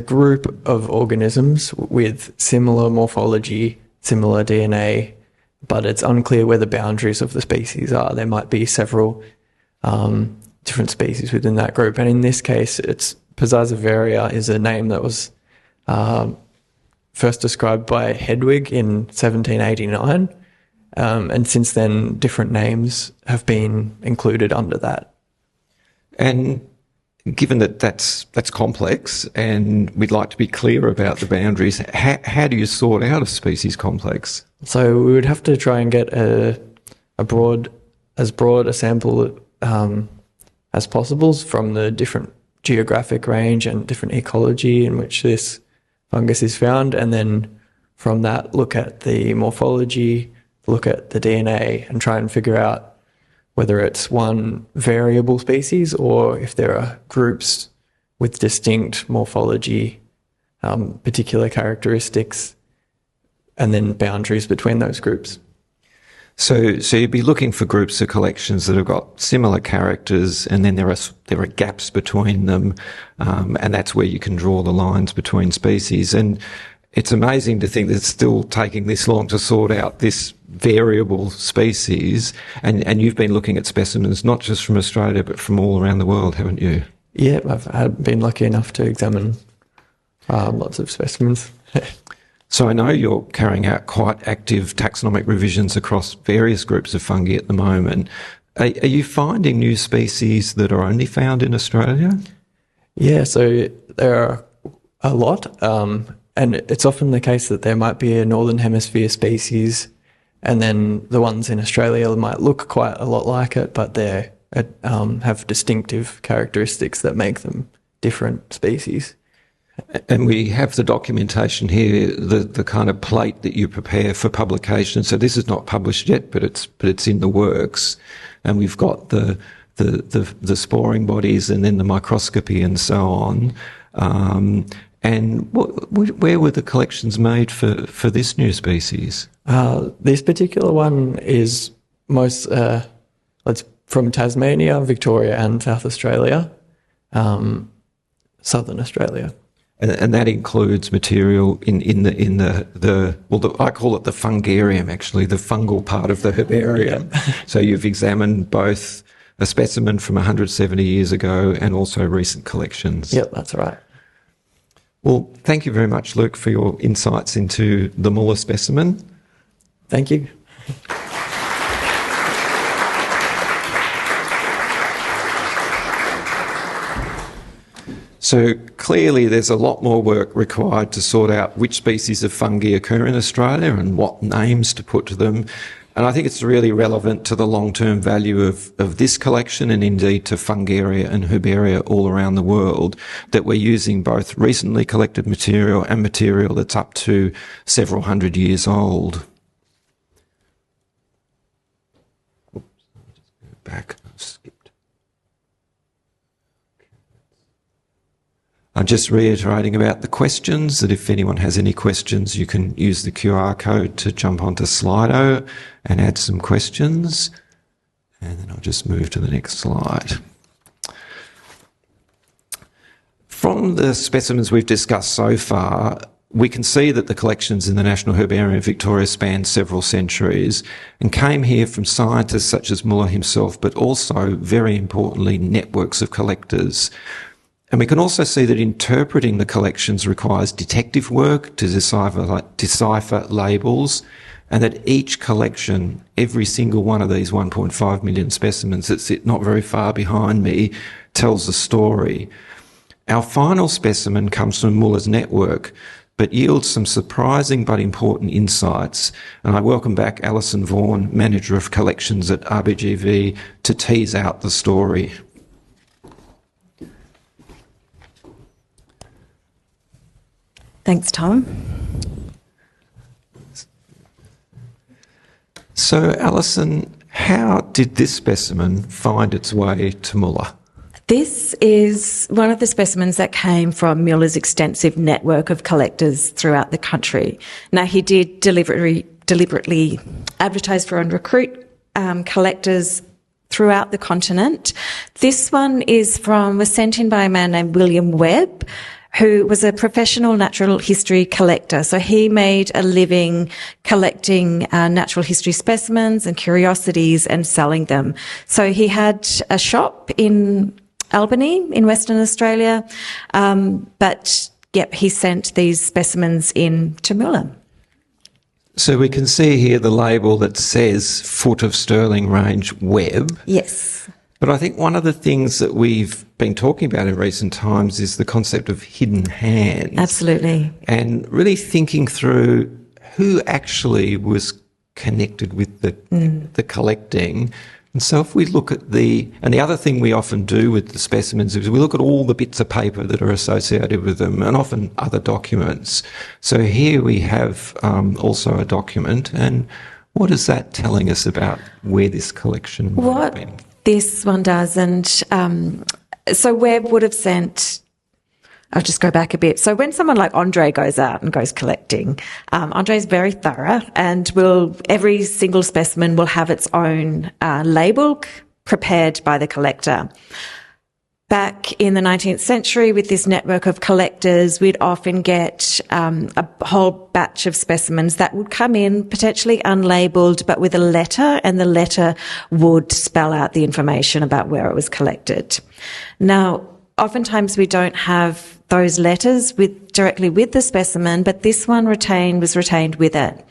group of organisms with similar morphology, similar DNA, but it's unclear where the boundaries of the species are. There might be several different species within that group, and in this case, Pisiza varia is a name that was first described by Hedwig in 1789, and since then, different names have been included under that. And given that that's complex, and we'd like to be clear about the boundaries, how do you sort out a species complex? So we would have to try and get as broad a sample as possible from the different geographic range and different ecology in which this fungus is found, and then from that look at the morphology, look at the DNA, and try and figure out whether it's one variable species or if there are groups with distinct morphology, particular characteristics, and then boundaries between those groups. So you'd be looking for groups or collections that have got similar characters, and then there are gaps between them, and that's where you can draw the lines between species. And it's amazing to think that it's still taking this long to sort out this variable species. And you've been looking at specimens not just from Australia but from all around the world, haven't you? Yeah, I've been lucky enough to examine lots of specimens. So I know you're carrying out quite active taxonomic revisions across various groups of fungi at the moment. Are you finding new species that are only found in Australia? Yeah, so there are a lot, and it's often the case that there might be a Northern Hemisphere species And then the ones in Australia might look quite a lot like it, but they have distinctive characteristics that make them different species. And we have the documentation here, the kind of plate that you prepare for publication. So this is not published yet, but it's in the works. And we've got the sporing bodies and then the microscopy and so on. And where were the collections made for this new species? This particular one is it's from Tasmania, Victoria, and South Australia, Southern Australia. And that includes material in the I call it the fungarium, actually, the fungal part of the herbarium. So you've examined both a specimen from 170 years ago and also recent collections. Yep, that's right. Well, thank you very much, Luke, for your insights into the Muller specimen. Thank you. So clearly there's a lot more work required to sort out which species of fungi occur in Australia and what names to put to them. And I think it's really relevant to the long-term value of this collection and indeed to fungaria and herbaria all around the world, that we're using both recently collected material and material that's up to several hundred years old. Oops, I'll just go back. I've skipped. I'm just reiterating about the questions, that if anyone has any questions, you can use the QR code to jump onto Slido and add some questions. And then I'll just move to the next slide. From the specimens we've discussed so far, we can see that the collections in the National Herbarium of Victoria span several centuries and came here from scientists such as Muller himself, but also, very importantly, networks of collectors. And we can also see that interpreting the collections requires detective work to decipher labels, and that each collection, every single one of these 1.5 million specimens that sit not very far behind me, tells a story. Our final specimen comes from Muller's network, but yields some surprising but important insights. And I welcome back Alison Vaughan, Manager of Collections at RBGV, to tease out the story. Thanks, Tom. So, Alison, how did this specimen find its way to Muller? This is one of the specimens that came from Muller's extensive network of collectors throughout the country. Now, he did deliberately advertise for and recruit collectors throughout the continent. This one was sent in by a man named William Webb, who was a professional natural history collector. So he made a living collecting natural history specimens and curiosities and selling them. So he had a shop in Albany in Western Australia, he sent these specimens in to Muller. So we can see here the label that says Foot of Stirling Range Webb. Yes. But I think one of the things that we've been talking about in recent times is the concept of hidden hands. Absolutely. And really thinking through who actually was connected with the collecting. And so if we look at the other thing we often do with the specimens is we look at all the bits of paper that are associated with them, and often other documents. So here we have also a document. And what is that telling us about where this collection might have been? This one does, and so Webb would have sent. I'll just go back a bit. So when someone like Andre goes out and goes collecting, Andre's very thorough, and every single specimen will have its own label prepared by the collector. Back in the 19th century, with this network of collectors, we'd often get a whole batch of specimens that would come in potentially unlabeled, but with a letter, and the letter would spell out the information about where it was collected. Now, oftentimes we don't have those letters directly with the specimen, but this one was retained with it.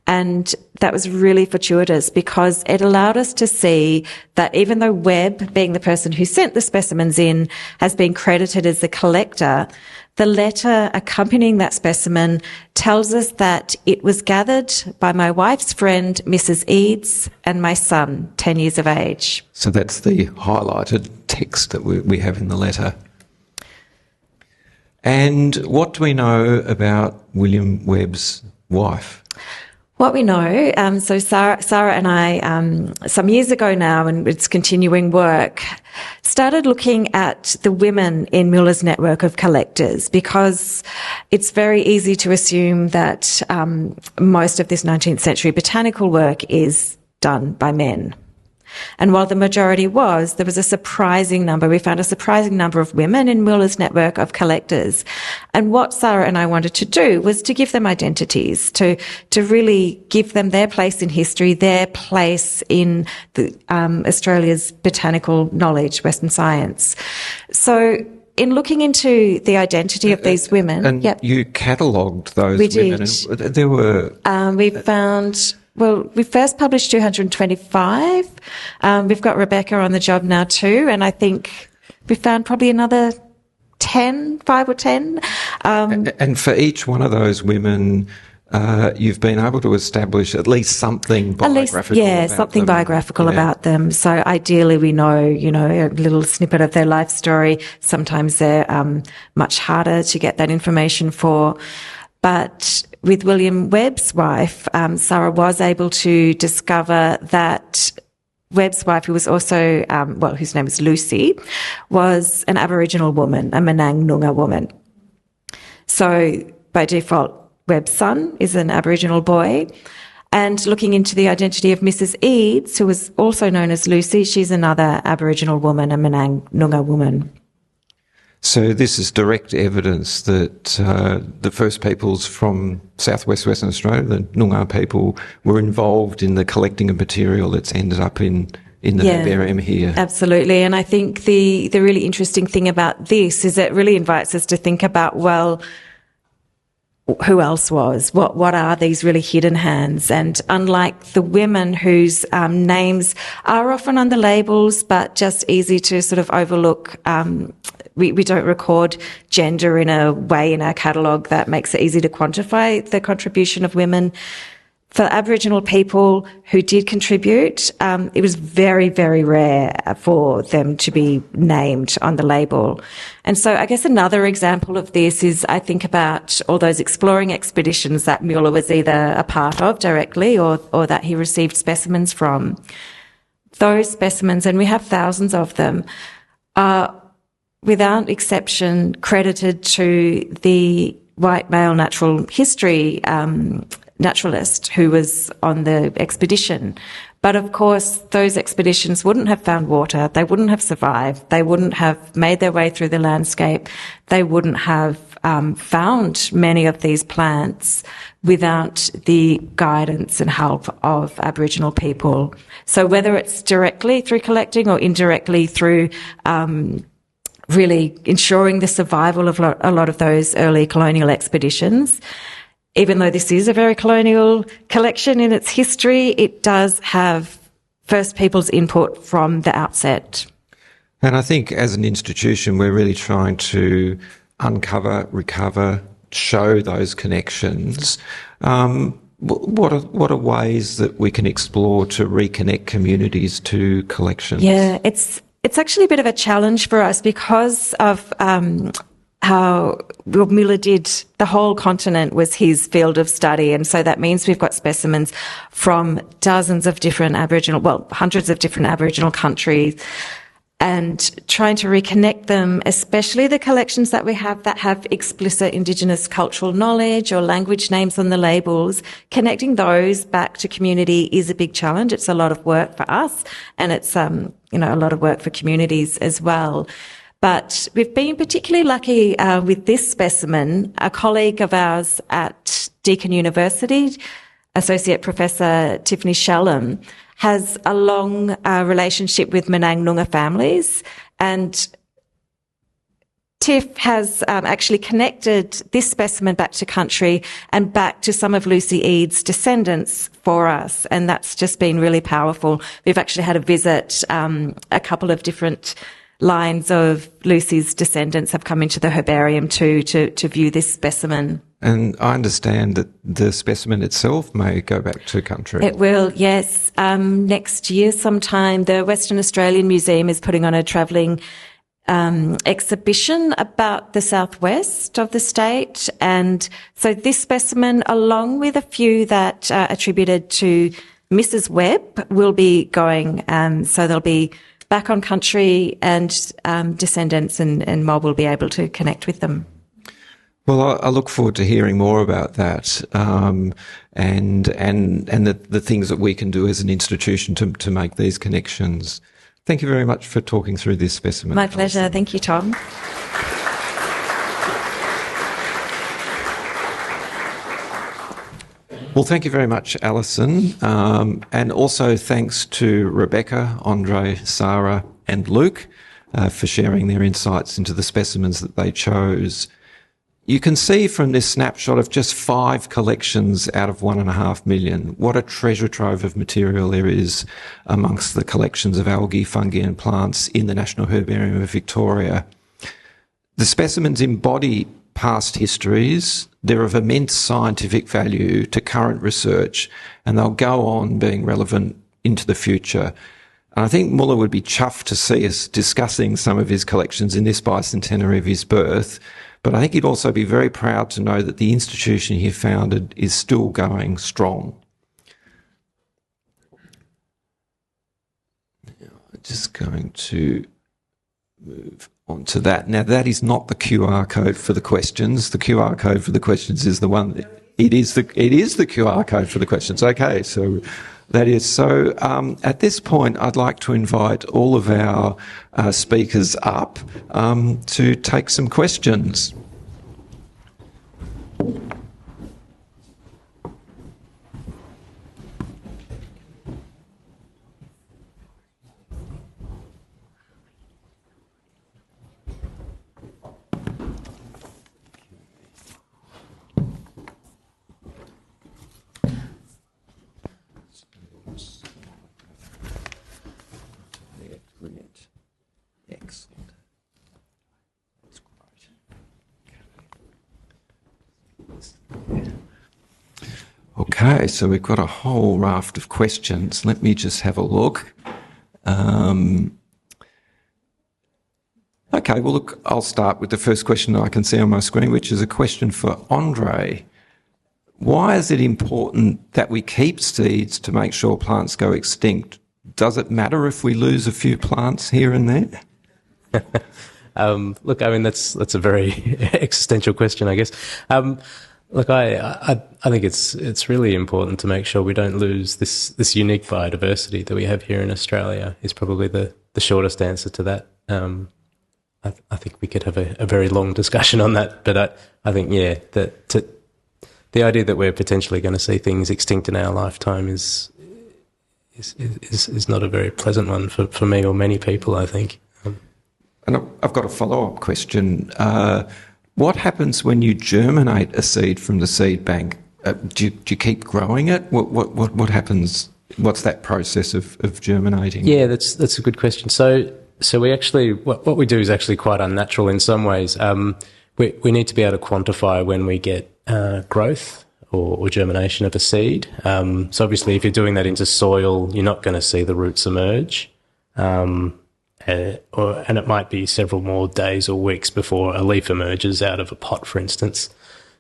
And that was really fortuitous because it allowed us to see that even though Webb, being the person who sent the specimens in, has been credited as the collector, the letter accompanying that specimen tells us that it was gathered by my wife's friend, Mrs. Eads, and my son, 10 years of age. So that's the highlighted text that we have in the letter. And what do we know about William Webb's wife? What we know, so Sarah and I, some years ago now, and it's continuing work, started looking at the women in Muller's network of collectors because it's very easy to assume that most of this 19th century botanical work is done by men. And while the majority there was a surprising number. We found a surprising number of women in Muller's network of collectors. And what Sarah and I wanted to do was to give them identities, to really give them their place in history, their place in Australia's botanical knowledge, Western science. So in looking into the identity of these women... And you catalogued those women. Did. There were... we found... Well, we first published 225. We've got Rebecca on the job now too, and I think we found probably another 5 or 10. And for each one of those women, you've been able to establish at least something biographical about them. So ideally we know, a little snippet of their life story. Sometimes they're much harder to get that information for. But with William Webb's wife, Sarah was able to discover that Webb's wife, who was also, whose name is Lucy, was an Aboriginal woman, a Menang Noongar woman. So by default, Webb's son is an Aboriginal boy. And looking into the identity of Mrs. Eads, who was also known as Lucy, she's another Aboriginal woman, a Menang Noongar woman. So this is direct evidence that the First Peoples from southwest Western Australia, the Noongar people, were involved in the collecting of material that's ended up in the herbarium here. Absolutely. And I think the really interesting thing about this is it really invites us to think about, well, who else was? What are these really hidden hands? And unlike the women whose names are often on the labels, but just easy to sort of overlook, we don't record gender in a way in our catalogue that makes it easy to quantify the contribution of women. For Aboriginal people who did contribute, it was very, very rare for them to be named on the label. And so I guess another example of this is I think about all those exploring expeditions that Muller was either a part of directly or that he received specimens from. Those specimens, and we have thousands of them, are without exception credited to the white male natural history naturalist who was on the expedition. But of course, those expeditions wouldn't have found water. They wouldn't have survived. They wouldn't have made their way through the landscape. They wouldn't have found many of these plants without the guidance and help of Aboriginal people. So whether it's directly through collecting or indirectly through really ensuring the survival of a lot of those early colonial expeditions, even though this is a very colonial collection in its history, it does have First Peoples input from the outset. And I think as an institution, we're really trying to uncover, recover, show those connections. What are ways that we can explore to reconnect communities to collections? Yeah, it's actually a bit of a challenge for us because of how Muller did, the whole continent was his field of study, and so that means we've got specimens from dozens of different hundreds of different Aboriginal countries, and trying to reconnect them, especially the collections that we have that have explicit Indigenous cultural knowledge or language names on the labels, connecting those back to community is a big challenge. It's a lot of work for us, and it's a lot of work for communities as well. But we've been particularly lucky with this specimen. A colleague of ours at Deakin University, Associate Professor Tiffany Shallam, has a long relationship with Menang Noongar families, and Tiff has actually connected this specimen back to country and back to some of Lucy Eade's descendants for us, and that's just been really powerful. We've actually had a visit. A couple of different lines of Lucy's descendants have come into the herbarium too to view this specimen. And I understand that the specimen itself may go back to country. It will, yes. Next year sometime, the Western Australian Museum is putting on a travelling exhibition about the southwest of the state. And so this specimen, along with a few that are attributed to Mrs. Webb, will be going. So they'll be back on country, and descendants and mob will be able to connect with them. Well, I look forward to hearing more about that, and the things that we can do as an institution to make these connections. Thank you very much for talking through this specimen. My pleasure. Alison. Thank you, Tom. Well, thank you very much, Alison. And also thanks to Rebecca, Andre, Sarah and Luke for sharing their insights into the specimens that they chose. You can see from this snapshot of just 5 collections out of 1.5 million, what a treasure trove of material there is amongst the collections of algae, fungi and plants in the National Herbarium of Victoria. The specimens embody past histories. They're of immense scientific value to current research, and they'll go on being relevant into the future. And I think Muller would be chuffed to see us discussing some of his collections in this bicentenary of his birth. But I think he'd also be very proud to know that the institution he founded is still going strong. Now, I'm just going to move on to that. Now, that is not the QR code for the questions. The QR code for the questions is the one. It is the QR code for the questions. Okay, so that is so. At this point, I'd like to invite all of our speakers up to take some questions. Excellent. That's great. Okay, so we've got a whole raft of questions. Let me just have a look. Okay, well, look, I'll start with the first question I can see on my screen, which is a question for Andre. Why is it important that we keep seeds to make sure plants go extinct? Does it matter if we lose a few plants here and there? Look, I mean, that's a very existential question, I guess. Look, I think it's really important to make sure we don't lose this unique biodiversity that we have here in Australia. Is probably the shortest answer to that. I think we could have a very long discussion on that, but I think that the idea that we're potentially going to see things extinct in our lifetime is not a very pleasant one for me or many people, I think. And I've got a follow-up question. What happens when you germinate a seed from the seed bank? Do you keep growing it? What happens? What's that process of germinating? Yeah, that's a good question. So we actually what we do is actually quite unnatural in some ways. We need to be able to quantify when we get growth or germination of a seed. So obviously, if you're doing that into soil, you're not going to see the roots emerge. And it might be several more days or weeks before a leaf emerges out of a pot, for instance.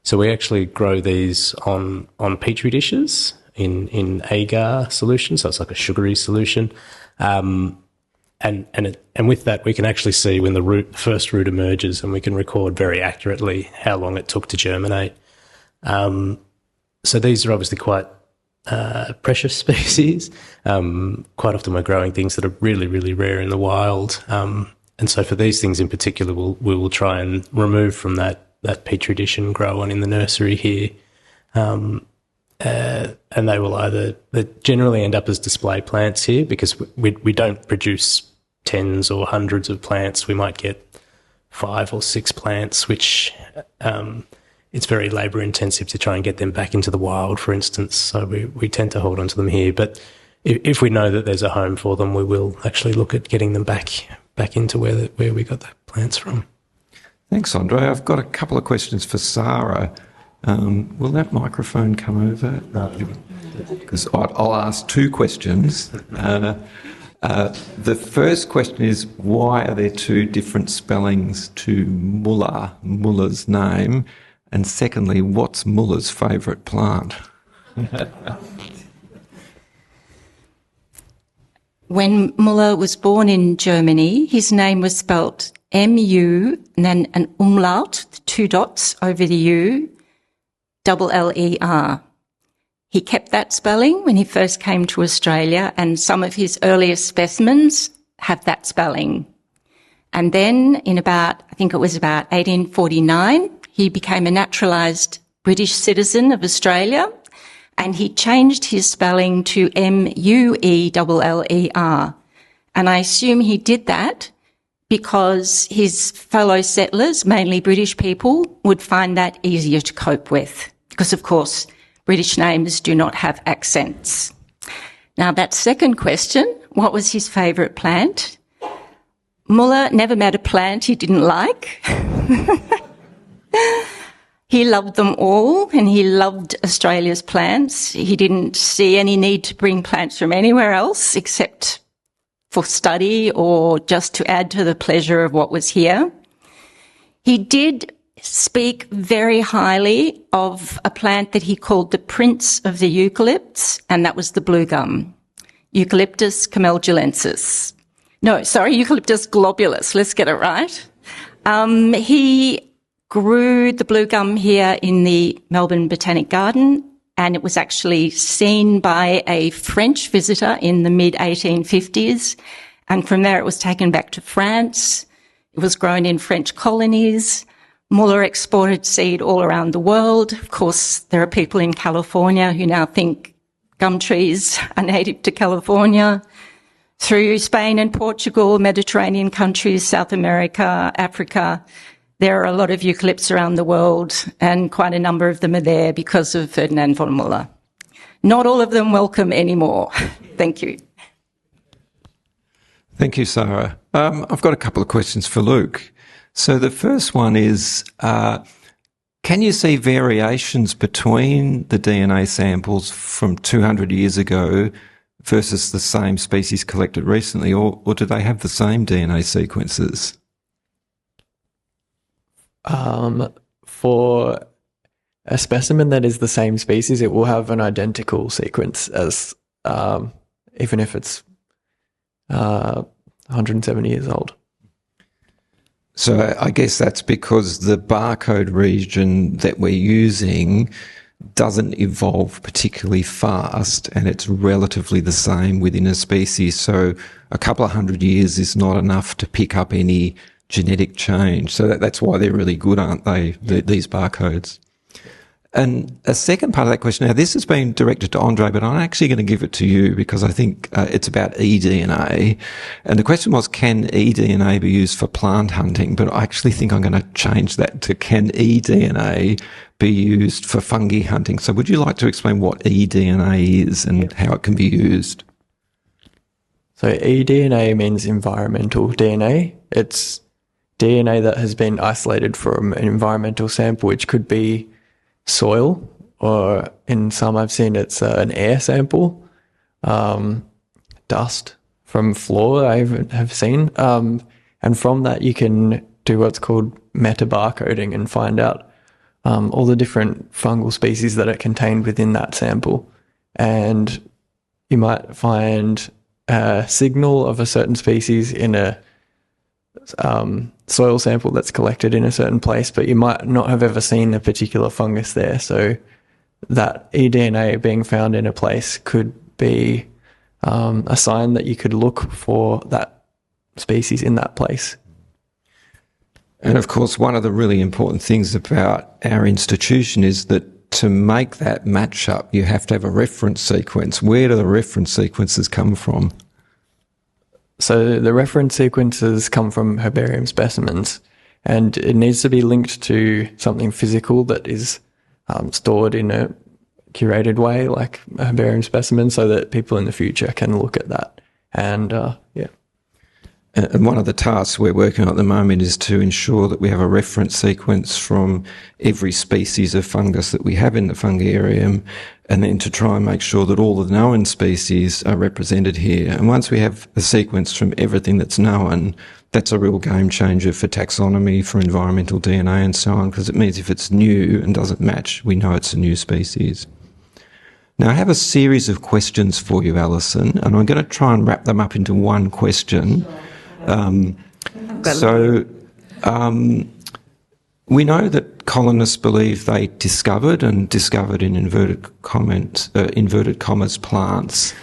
So we actually grow these on petri dishes in agar solution, so it's like a sugary solution. And with that, we can actually see when the first root emerges, and we can record very accurately how long it took to germinate. So these are obviously quite precious species. Quite often we're growing things that are really, really rare in the wild. And so for these things in particular, we will try and remove from that petri dish and grow on in the nursery here. And they generally end up as display plants here because we don't produce tens or hundreds of plants. We might get 5 or 6 plants, which it's very labour intensive to try and get them back into the wild, for instance. So we tend to hold on to them here. But if we know that there's a home for them, we will actually look at getting them back into where we got the plants from. Thanks, Andre. I've got a couple of questions for Sarah. Will that microphone come over? Because I'll ask 2 questions. The first question is, why are there 2 different spellings to Muller's name? And secondly, what's Muller's favourite plant? When Muller was born in Germany, his name was spelt M-U and then an umlaut, 2 dots over the U, L-L-E-R. He kept that spelling when he first came to Australia, and some of his earliest specimens have that spelling. And then in I think it was about 1849, he became a naturalised British citizen of Australia, and he changed his spelling to M-U-E-L-L-E-R. And I assume he did that because his fellow settlers, mainly British people, would find that easier to cope with. Because, of course, British names do not have accents. Now, that second question, what was his favourite plant? Muller never met a plant he didn't like. He loved them all, and he loved Australia's plants. He didn't see any need to bring plants from anywhere else except for study or just to add to the pleasure of what was here. He did speak very highly of a plant that he called the Prince of the Eucalypts, and that was the blue gum, Eucalyptus cameldulensis. No, sorry, Eucalyptus globulus. Let's get it right. He grew the blue gum here in the Melbourne Botanic Garden, and it was actually seen by a French visitor in the mid-1850s. And from there it was taken back to France. It was grown in French colonies. Muller exported seed all around the world. Of course, there are people in California who now think gum trees are native to California. Through Spain and Portugal, Mediterranean countries, South America, Africa, there are a lot of eucalypts around the world, and quite a number of them are there because of Ferdinand von Muller. Not all of them welcome anymore. Thank you. Thank you, Sarah. I've got a couple of questions for Luke. So the first one is, can you see variations between the DNA samples from 200 years ago versus the same species collected recently, or do they have the same DNA sequences? For a specimen that is the same species, it will have an identical sequence as, even if it's 170 years old. So I guess that's because the barcode region that we're using doesn't evolve particularly fast, and it's relatively the same within a species. So a couple of 100 years is not enough to pick up any genetic change. So that's why they're really good, aren't they, these barcodes? And a second part of that question, now this has been directed to Andre, but I'm actually going to give it to you because I think it's about eDNA. And the question was, can eDNA be used for plant hunting? But I actually think I'm going to change that to, can eDNA be used for fungi hunting? So would you like to explain what eDNA is and how it can be used? So eDNA means environmental DNA. It's DNA that has been isolated from an environmental sample, which could be soil, or in some I've seen it's an air sample, dust from floor I have seen. And from that you can do what's called metabarcoding and find out all the different fungal species that are contained within that sample. And you might find a signal of a certain species in a soil sample that's collected in a certain place, but you might not have ever seen a particular fungus there. So that eDNA being found in a place could be a sign that you could look for that species in that place. And of course, one of the really important things about our institution is that to make that match up, you have to have a reference sequence. Where do the reference sequences come from? So the reference sequences come from herbarium specimens, and it needs to be linked to something physical that is stored in a curated way, like a herbarium specimen, so that people in the future can look at that. And And one of the tasks we're working on at the moment is to ensure that we have a reference sequence from every species of fungus that we have in the fungarium, and then to try and make sure that all the known species are represented here. And once we have a sequence from everything that's known, that's a real game changer for taxonomy, for environmental DNA and so on, because it means if it's new and doesn't match, we know it's a new species. Now, I have a series of questions for you, Alison, and I'm going to try and wrap them up into one question. We know that colonists believe they discovered in inverted commas plants.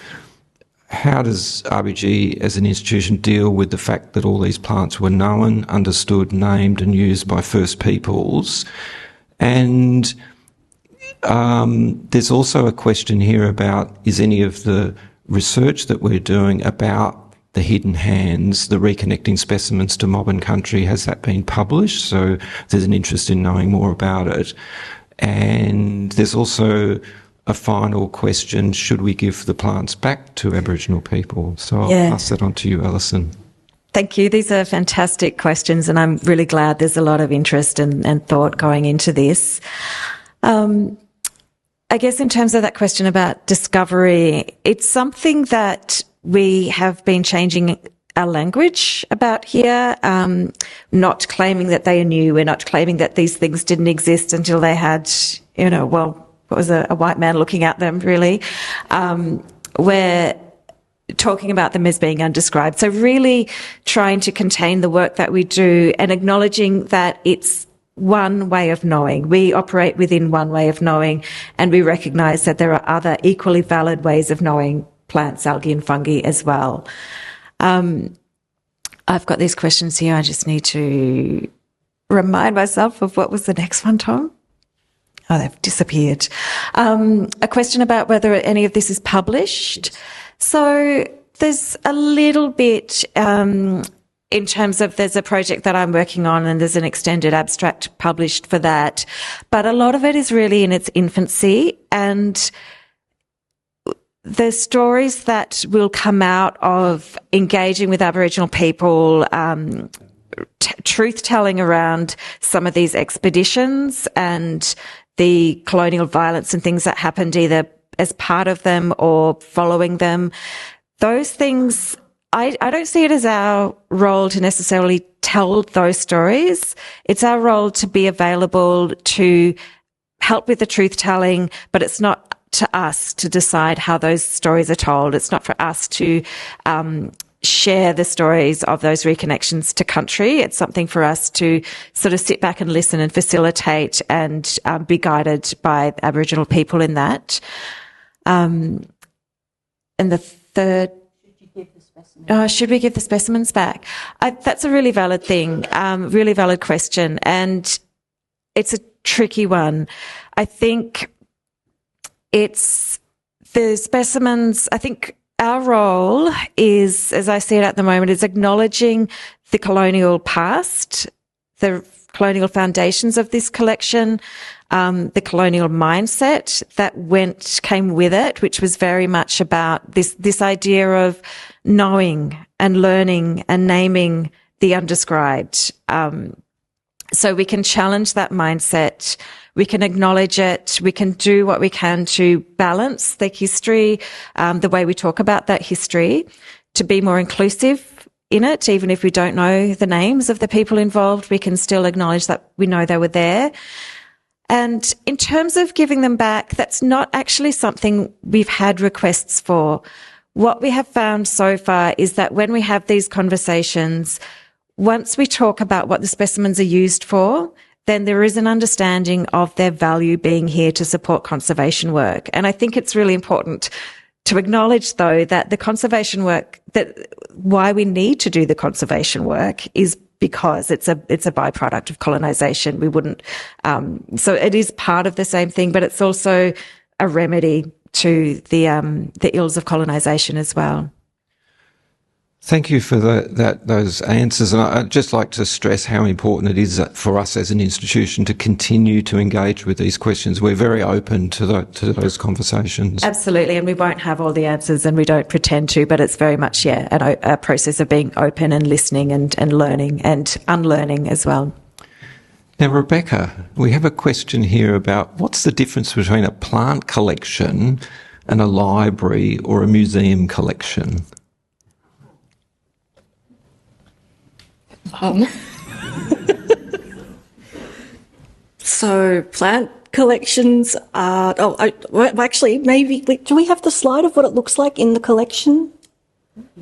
How does RBG as an institution deal with the fact that all these plants were known, understood, named and used by First Peoples? And there's also a question here about, is any of the research that we're doing about the hidden hands, the reconnecting specimens to mob and country, has that been published? So there's an interest in knowing more about it. And there's also a final question, should we give the plants back to Aboriginal people? So I'll pass that on to you, Alison. Thank you. These are fantastic questions, and I'm really glad there's a lot of interest and thought going into this. I guess in terms of that question about discovery, it's something that we have been changing our language about here, not claiming that they are new. We're not claiming that these things didn't exist until they had, what was a white man looking at them, really. We're talking about them as being undescribed. So really trying to contain the work that we do and acknowledging that it's one way of knowing. We operate within one way of knowing, and we recognise that there are other equally valid ways of knowing plants, algae and fungi as well. I've got these questions here. I just need to remind myself of what was the next one, Tom. Oh, they've disappeared. A question about whether any of this is published. So there's a little bit in terms of, there's a project that I'm working on and there's an extended abstract published for that. But a lot of it is really in its infancy, and the stories that will come out of engaging with Aboriginal people, truth-telling around some of these expeditions and the colonial violence and things that happened either as part of them or following them, those things, I don't see it as our role to necessarily tell those stories. It's our role to be available to help with the truth-telling, but it's not to us to decide how those stories are told. It's not for us to share the stories of those reconnections to country. It's something for us to sort of sit back and listen and facilitate and be guided by Aboriginal people in that. And the third, should we give the specimens back? That's a really valid thing, really valid question, and it's a tricky one. I think it's the specimens. I think our role is, as I see it at the moment, is acknowledging the colonial past, the colonial foundations of this collection, the colonial mindset that came with it, which was very much about this idea of knowing and learning and naming the undescribed. So we can challenge that mindset. We can acknowledge it. We can do what we can to balance the history, the way we talk about that history, to be more inclusive in it. Even if we don't know the names of the people involved, we can still acknowledge that we know they were there. And in terms of giving them back, that's not actually something we've had requests for. What we have found so far is that when we have these conversations, once we talk about what the specimens are used for, then there is an understanding of their value being here to support conservation work. And I think it's really important to acknowledge, though, that the conservation work, that why we need to do the conservation work is because it's a byproduct of colonisation. We wouldn't, so it is part of the same thing, but it's also a remedy to the ills of colonisation as well. Thank you for those answers. And I'd just like to stress how important it is for us as an institution to continue to engage with these questions. We're very open to those conversations. Absolutely, and we won't have all the answers and we don't pretend to, but it's very much, a process of being open and listening and learning and unlearning as well. Now, Rebecca, we have a question here about what's the difference between a plant collection and a library or a museum collection? So plant collections are, actually, maybe, do we have the slide of what it looks like in the collection?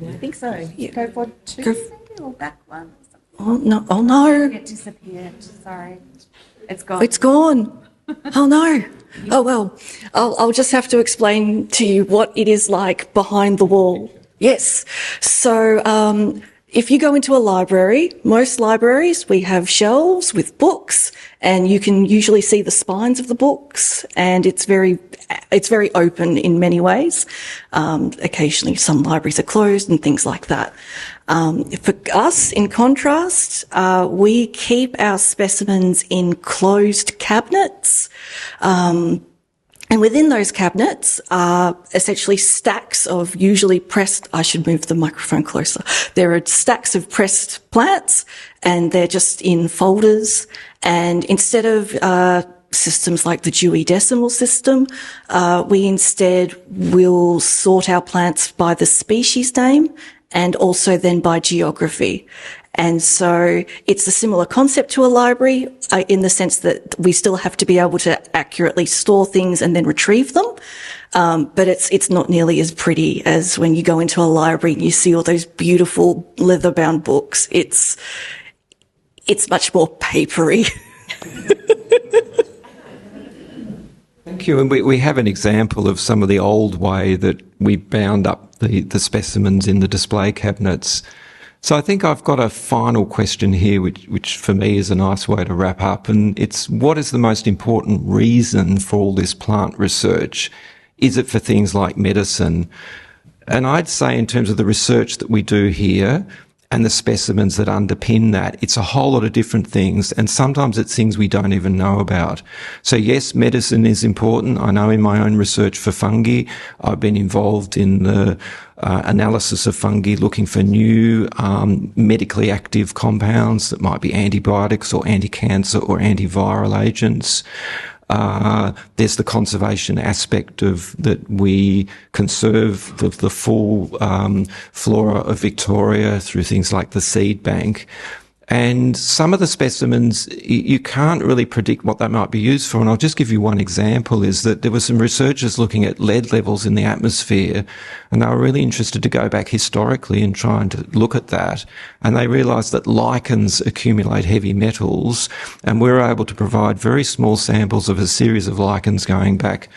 I think so. Go for two, maybe, or back one. Oh no. It disappeared. Sorry. It's gone. It's gone. Oh no. Oh well, I'll just have to explain to you what it is like behind the wall. Yes. So, if you go into a library, most libraries, we have shelves with books, and you can usually see the spines of the books, and it's very open in many ways. Occasionally some libraries are closed and things like that. For us, in contrast, we keep our specimens in closed cabinets. And within those cabinets are essentially stacks of usually pressed, I should move the microphone closer. There are stacks of pressed plants, and they're just in folders. And instead of systems like the Dewey Decimal System, we instead will sort our plants by the species name and also then by geography. And so it's a similar concept to a library in the sense that we still have to be able to accurately store things and then retrieve them. But it's not nearly as pretty as when you go into a library and you see all those beautiful leather-bound books. It's much more papery. Thank you. And we have an example of some of the old way that we bound up the specimens in the display cabinets. So I think I've got a final question here, which for me is a nice way to wrap up. And it's, what is the most important reason for all this plant research? Is it for things like medicine? And I'd say in terms of the research that we do here and the specimens that underpin that, it's a whole lot of different things, and sometimes it's things we don't even know about. So yes, medicine is important. I know in my own research for fungi, I've been involved in the analysis of fungi, looking for new medically active compounds that might be antibiotics or anti-cancer or antiviral agents. There's the conservation aspect of that we conserve the full flora of Victoria through things like the seed bank. And some of the specimens, you can't really predict what they might be used for. And I'll just give you one example, is that there were some researchers looking at lead levels in the atmosphere, and they were really interested to go back historically and trying to look at that. And they realised that lichens accumulate heavy metals, and we were able to provide very small samples of a series of lichens going back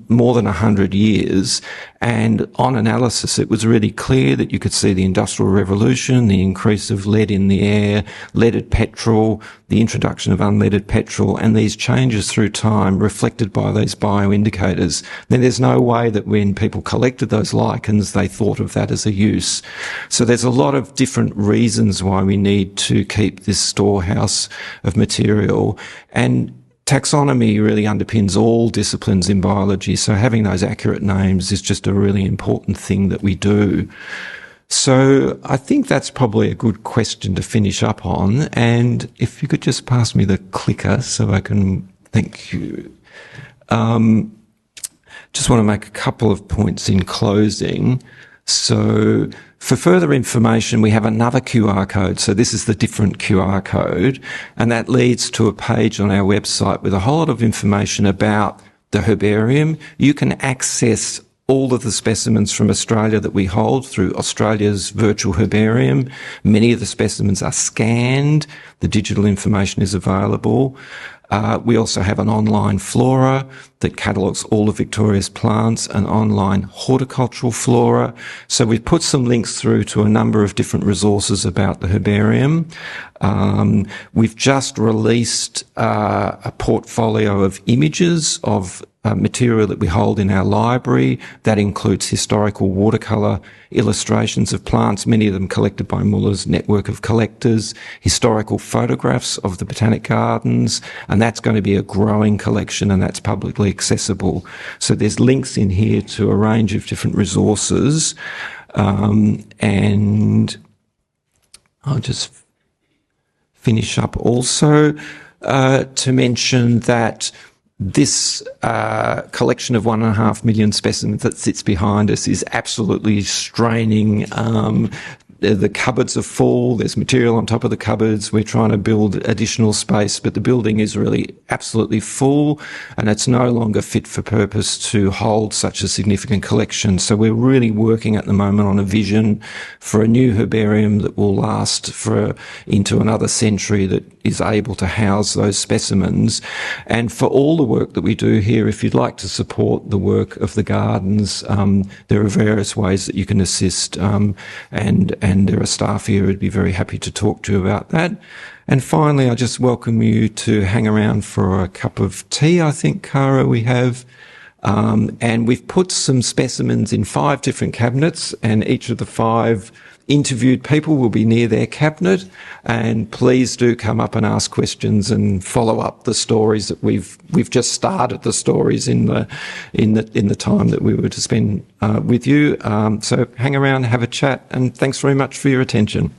more than 100 years, and on analysis it was really clear that you could see the Industrial Revolution, the increase of lead in the air, leaded petrol, the introduction of unleaded petrol, and these changes through time reflected by these bioindicators. Then there's no way that when people collected those lichens they thought of that as a use. So there's a lot of different reasons why we need to keep this storehouse of material, and taxonomy really underpins all disciplines in biology, so having those accurate names is just a really important thing that we do. So I think that's probably a good question to finish up on, and if you could just pass me the clicker so I can, thank you. Just want to make a couple of points in closing. So for further information, we have another QR code. So this is the different QR code, and that leads to a page on our website with a whole lot of information about the herbarium. You can access all of the specimens from Australia that we hold through Australia's virtual herbarium. Many of the specimens are scanned. The digital information is available. We also have an online flora that catalogues all of Victoria's plants, an online horticultural flora. So we've put some links through to a number of different resources about the herbarium. We've just released a portfolio of images of material that we hold in our library. That includes historical watercolour illustrations of plants, many of them collected by Muller's network of collectors, historical photographs of the Botanic Gardens, and that's going to be a growing collection, and that's publicly accessible. So there's links in here to a range of different resources, and I'll just finish up also to mention that this collection of 1.5 million specimens that sits behind us is absolutely straining. The cupboards are full. There's material on top of the cupboards. We're trying to build additional space, but the building is really absolutely full, and it's no longer fit for purpose to hold such a significant collection. So we're really working at the moment on a vision for a new herbarium that will last into another century, that is able to house those specimens. And for all the work that we do here, if you'd like to support the work of the gardens, there are various ways that you can assist, and there are staff here who'd be very happy to talk to you about that. And finally, I just welcome you to hang around for a cup of tea, I think, Cara, we have. And we've put some specimens in 5 different cabinets, and each of the 5 interviewed people will be near their cabinet. And please do come up and ask questions and follow up the stories that we've just started the stories in the time that we were to spend with you. So hang around, have a chat, and thanks very much for your attention.